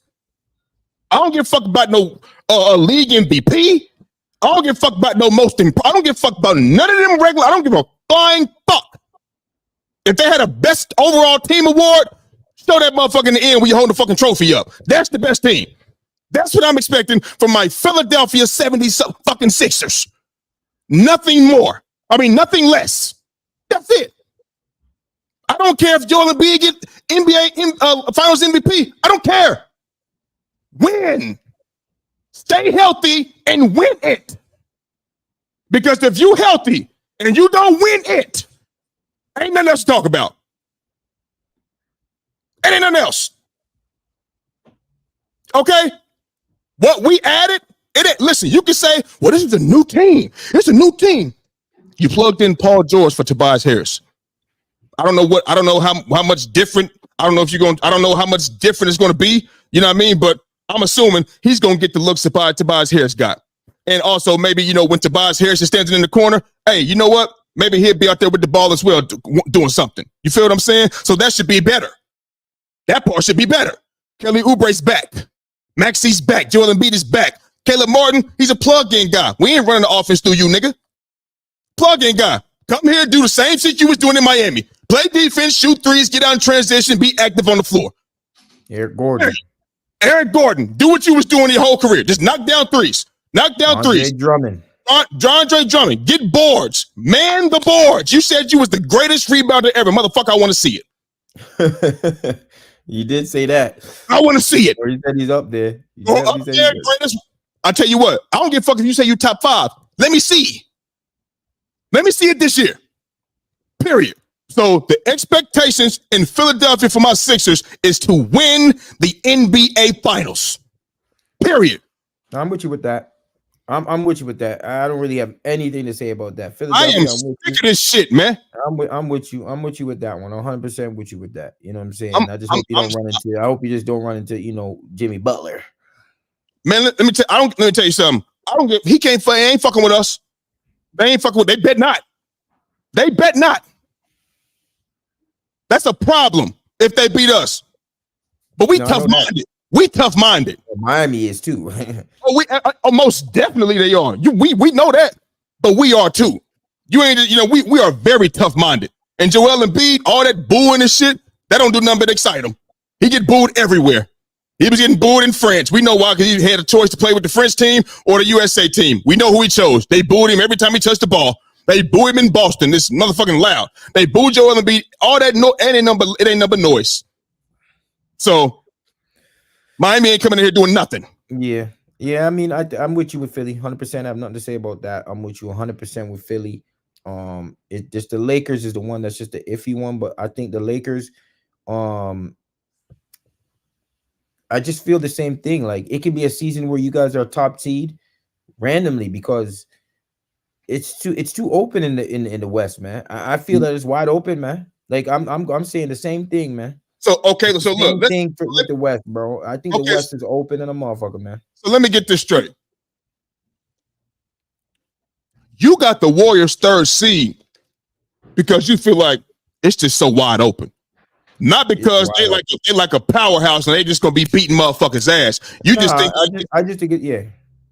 I don't give a fuck about no league MVP. I don't give a fuck about no I don't give a fuck about none of them regular. I don't give a flying fuck. If they had a best overall team award, show that motherfucker in the end when you hold the fucking trophy up. That's the best team. That's what I'm expecting from my Philadelphia 70s fucking Sixers. Nothing more. I mean, nothing less. That's it. I don't care if Joel Embiid get NBA Finals MVP. I don't care. Win. Stay healthy and win it. Because if you healthy and you don't win it, ain't nothing else to talk about. Ain't nothing else. Okay? What we added, listen, you can say, well, this is a new team. It's a new team. You plugged in Paul George for Tobias Harris. I don't know how much different. I don't know how much different it's going to be. You know what I mean? But I'm assuming he's going to get the looks that Tobias Harris got. And also maybe, when Tobias Harris is standing in the corner, hey, you know what? Maybe he'll be out there with the ball as well, doing something. You feel what I'm saying? So that should be better. That part should be better. Kelly Oubre's back. Maxey's back. Joel Embiid is back. Caleb Martin, he's a plug-in guy. We ain't running the offense through you, nigga. Plug-in guy. Come here, do the same shit you was doing in Miami. Play defense, shoot threes, get out in transition, be active on the floor. Eric Gordon, do what you was doing your whole career. Just knock down threes. Andre Drummond. Andre Drummond, get boards. Man the boards. You said you was the greatest rebounder ever. Motherfucker, I want to see it. You did say that. I want to see it. Or you said he's up there. Greatest. I tell you what, I don't give a fuck if you say you top 5. Let me see. Let me see it this year. Period. So the expectations in Philadelphia for my Sixers is to win the NBA Finals. Period. I'm with you with that. I'm with you with that. I don't really have anything to say about that. I am sick of this shit, man. I'm with you. I'm with you with that one. 100% with you with that. You know what I'm saying? I just hope you don't run into. I hope you just don't run into, Jimmy Butler. Man, let me tell you something. I don't get. He ain't fucking with us. They ain't fucking with. They bet not. They bet not. That's a problem if they beat us. But we tough-minded. We tough-minded. Miami is too. Most definitely they are. We know that, but we are too. We are very tough-minded. And Joel Embiid, all that booing and shit, that don't do nothing but excite him. He get booed everywhere. He was getting booed in France. We know why, because he had a choice to play with the French team or the USA team. We know who he chose. They booed him every time he touched the ball. They boo him in Boston. This motherfucking loud. They boo Joel Embiid. All that it ain't number noise. So Miami ain't coming in here doing nothing. Yeah. I mean, I'm with you with Philly. 100%. I have nothing to say about that. I'm with you 100% with Philly. It just the Lakers is the one that's just the iffy one, but I think the Lakers, I just feel the same thing. Like it could be a season where you guys are top seed randomly because it's too open in the West, man. I feel that it's wide open, man. Like I'm saying the same thing, man. So okay, so look, with the West, bro. I think the West is open and a motherfucker, man. So let me get this straight. You got the Warriors 3rd seed because you feel like it's just so wide open. Not because they like a powerhouse and they just gonna be beating motherfuckers' ass. You just think I just think it, yeah.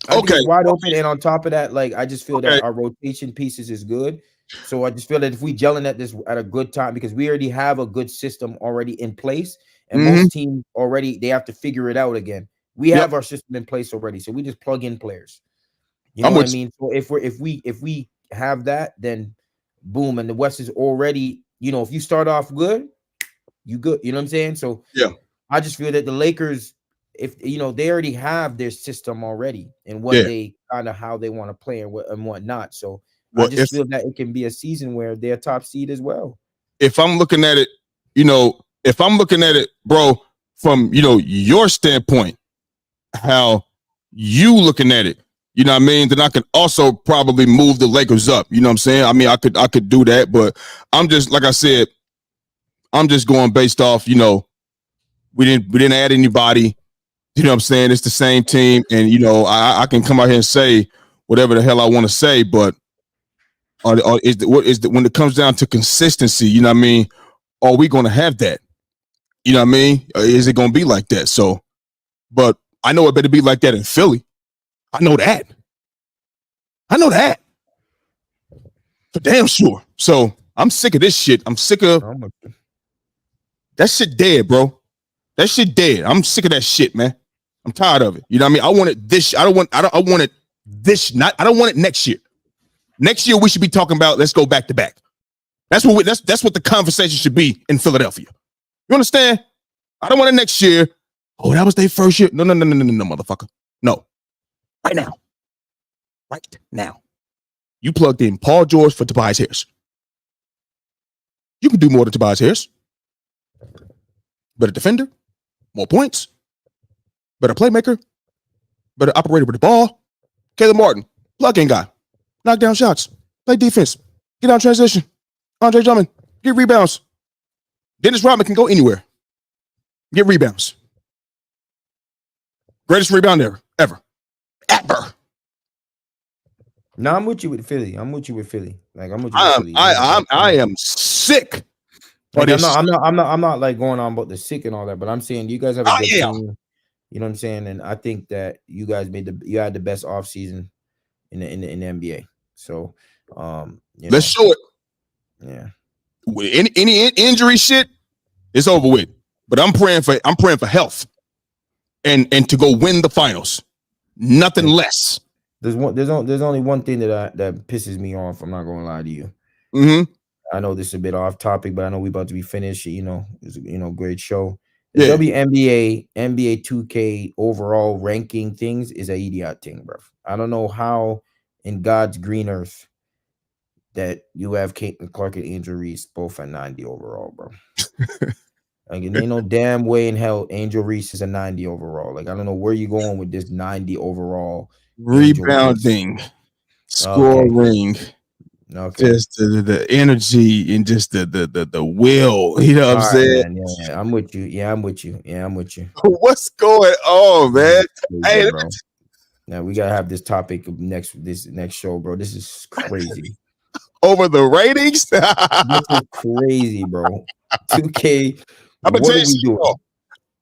I think it's wide open, and on top of that, like I just feel that our rotation pieces is good. So I just feel that if we gelling at this at a good time, because we already have a good system already in place, and most teams already they have to figure it out again. We have our system in place already, so we just plug in players. You know what I mean? So if we have that, then boom, and the West is already, if you start off good, you good. You know what I'm saying? So I just feel that the Lakers, if they already have their system already and what they kind of how they want to play and whatnot. So I just feel that it can be a season where they're top seed as well. If I'm looking at it, bro, from your standpoint, how you looking at it, you know what I mean? Then I could also probably move the Lakers up. You know what I'm saying? I mean, I could do that, but I'm just like I said, I'm just going based off, we didn't add anybody. You know what I'm saying? It's the same team. And, I can come out here and say whatever the hell I want to say, but when it comes down to consistency, you know what I mean? Are we going to have that? You know what I mean? Is it going to be like that? So, but I know it better be like that in Philly. I know that. For damn sure. So I'm sick of this shit. I'm sick of that shit dead, bro. That shit dead. I'm sick of that shit, man. I'm tired of it. You know what I mean? I want it this. I don't want it this. I don't want it next year. Next year we should be talking about let's go back to back. That's what the conversation should be in Philadelphia. You understand? I don't want it next year. Oh, that was their first year. No, motherfucker. No. Right now. Right now. You plugged in Paul George for Tobias Harris. You can do more than Tobias Harris. Better defender, more points, better playmaker, better operator with the ball. Caleb Martin, plug-in guy, knock down shots, play defense, get out transition. Andre Drummond, get rebounds. Dennis Rodman can go anywhere, get rebounds. Greatest rebounder ever. No, I'm with you with Philly. Like I'm with you with Philly. I am sick. Like, I'm not like going on about the sick and all that, but I'm saying you guys have a good team. You know what I'm saying? And I think that you guys had the best offseason in the NBA. So let's show it. Yeah. Any injury shit, it's over with. But I'm praying for health and to go win the finals. Nothing less. There's only one thing that pisses me off. I'm not gonna lie to you. Mm-hmm. I know this is a bit off topic, but I know we're about to be finished. It's great show. The WNBA, NBA 2K overall ranking things is an idiot thing, bro. I don't know how in God's green earth that you have Caitlin Clark and Angel Reese both at 90 overall, bro. Like, it ain't no damn way in hell Angel Reese is a 90 overall. Like, I don't know where you're going with this 90 overall. Rebounding, scoring. Okay. Just the energy and just the will, you know what I'm saying? Man, yeah, I'm with you. Yeah, I'm with you. What's going on, man? Hey, bro. Now we gotta have this topic of this next show, bro. This is crazy. Over the ratings? This is crazy, bro. 2K. I'm gonna tell you something.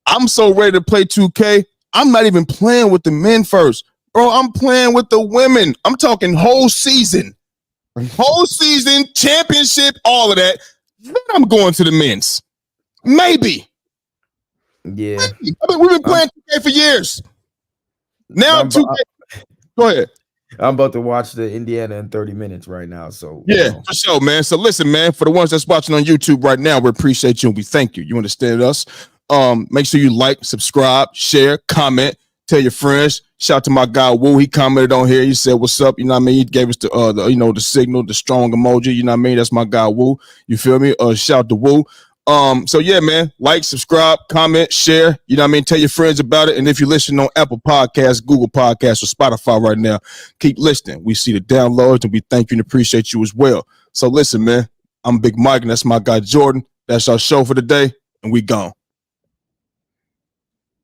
I'm so ready to play 2K. I'm not even playing with the men first, bro. I'm playing with the women. I'm talking whole season. Whole season, championship, all of that. Then I'm going to the men's. Maybe. Yeah. Maybe. I mean, we've been playing 2K for years. Now 2K. Go ahead. I'm about to watch the Indiana in 30 minutes right now. So yeah, for sure, man. So listen, man, for the ones that's watching on YouTube right now, we appreciate you and we thank you. You understand us? Make sure you like, subscribe, share, comment, tell your friends. Shout out to my guy Woo. He commented on here. He said, "What's up?" You know what I mean? He gave us the signal, the strong emoji. You know what I mean? That's my guy Woo. You feel me? Shout out to Woo. So yeah, man, like, subscribe, comment, share. You know what I mean? Tell your friends about it. And if you're listening on Apple Podcasts, Google Podcasts, or Spotify right now, keep listening. We see the downloads and we thank you and appreciate you as well. So listen, man, I'm Big Mike and that's my guy Jordan. That's our show for the day, and we gone.